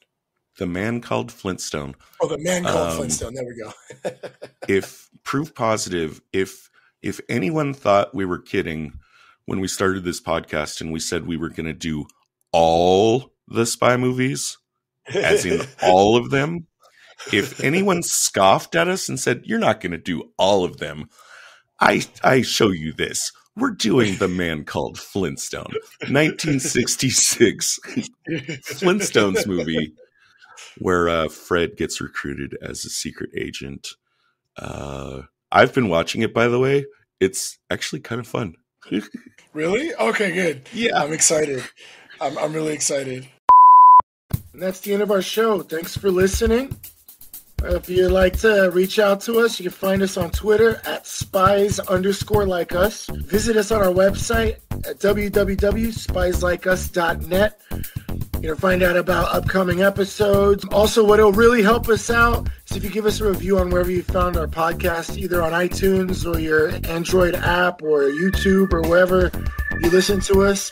The Man Called Flintstone. Oh, The Man Called Flintstone. There we go. If proof positive, if anyone thought we were kidding when we started this podcast and we said we were going to do all the spy movies, as in all of them, if anyone scoffed at us and said, you're not going to do all of them, I show you this. We're doing The Man Called Flintstone. 1966 Flintstones movie where Fred gets recruited as a secret agent. I've been watching it, by the way. It's actually kind of fun. Really? Okay, good. Yeah. I'm excited. I'm really excited. And that's the end of our show. Thanks for listening. If you'd like to reach out to us, you can find us on Twitter at spies_like_us. Visit us on our website at www.spieslikeus.net. You can find out about upcoming episodes. Also, what will really help us out is if you give us a review on wherever you found our podcast, either on iTunes or your Android app or YouTube or wherever you listen to us.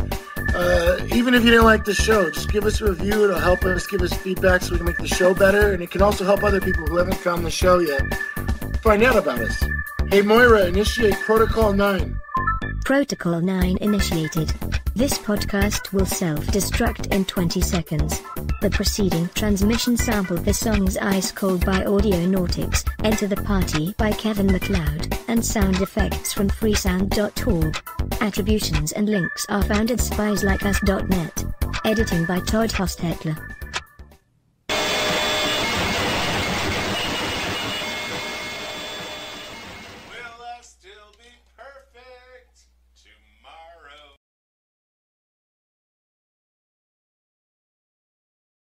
Even if you didn't like the show, just give us a review. It'll help us, give us feedback so we can make the show better. And it can also help other people who haven't found the show yet find out about us. Hey, Moira, initiate Protocol 9. Protocol 9 initiated. This podcast will self-destruct in 20 seconds. The preceding transmission sampled the songs Ice Cold by Audionautix, Enter the Party by Kevin MacLeod, and sound effects from freesound.org. Attributions and links are found at spieslikeus.net. Editing by Todd Hostetler.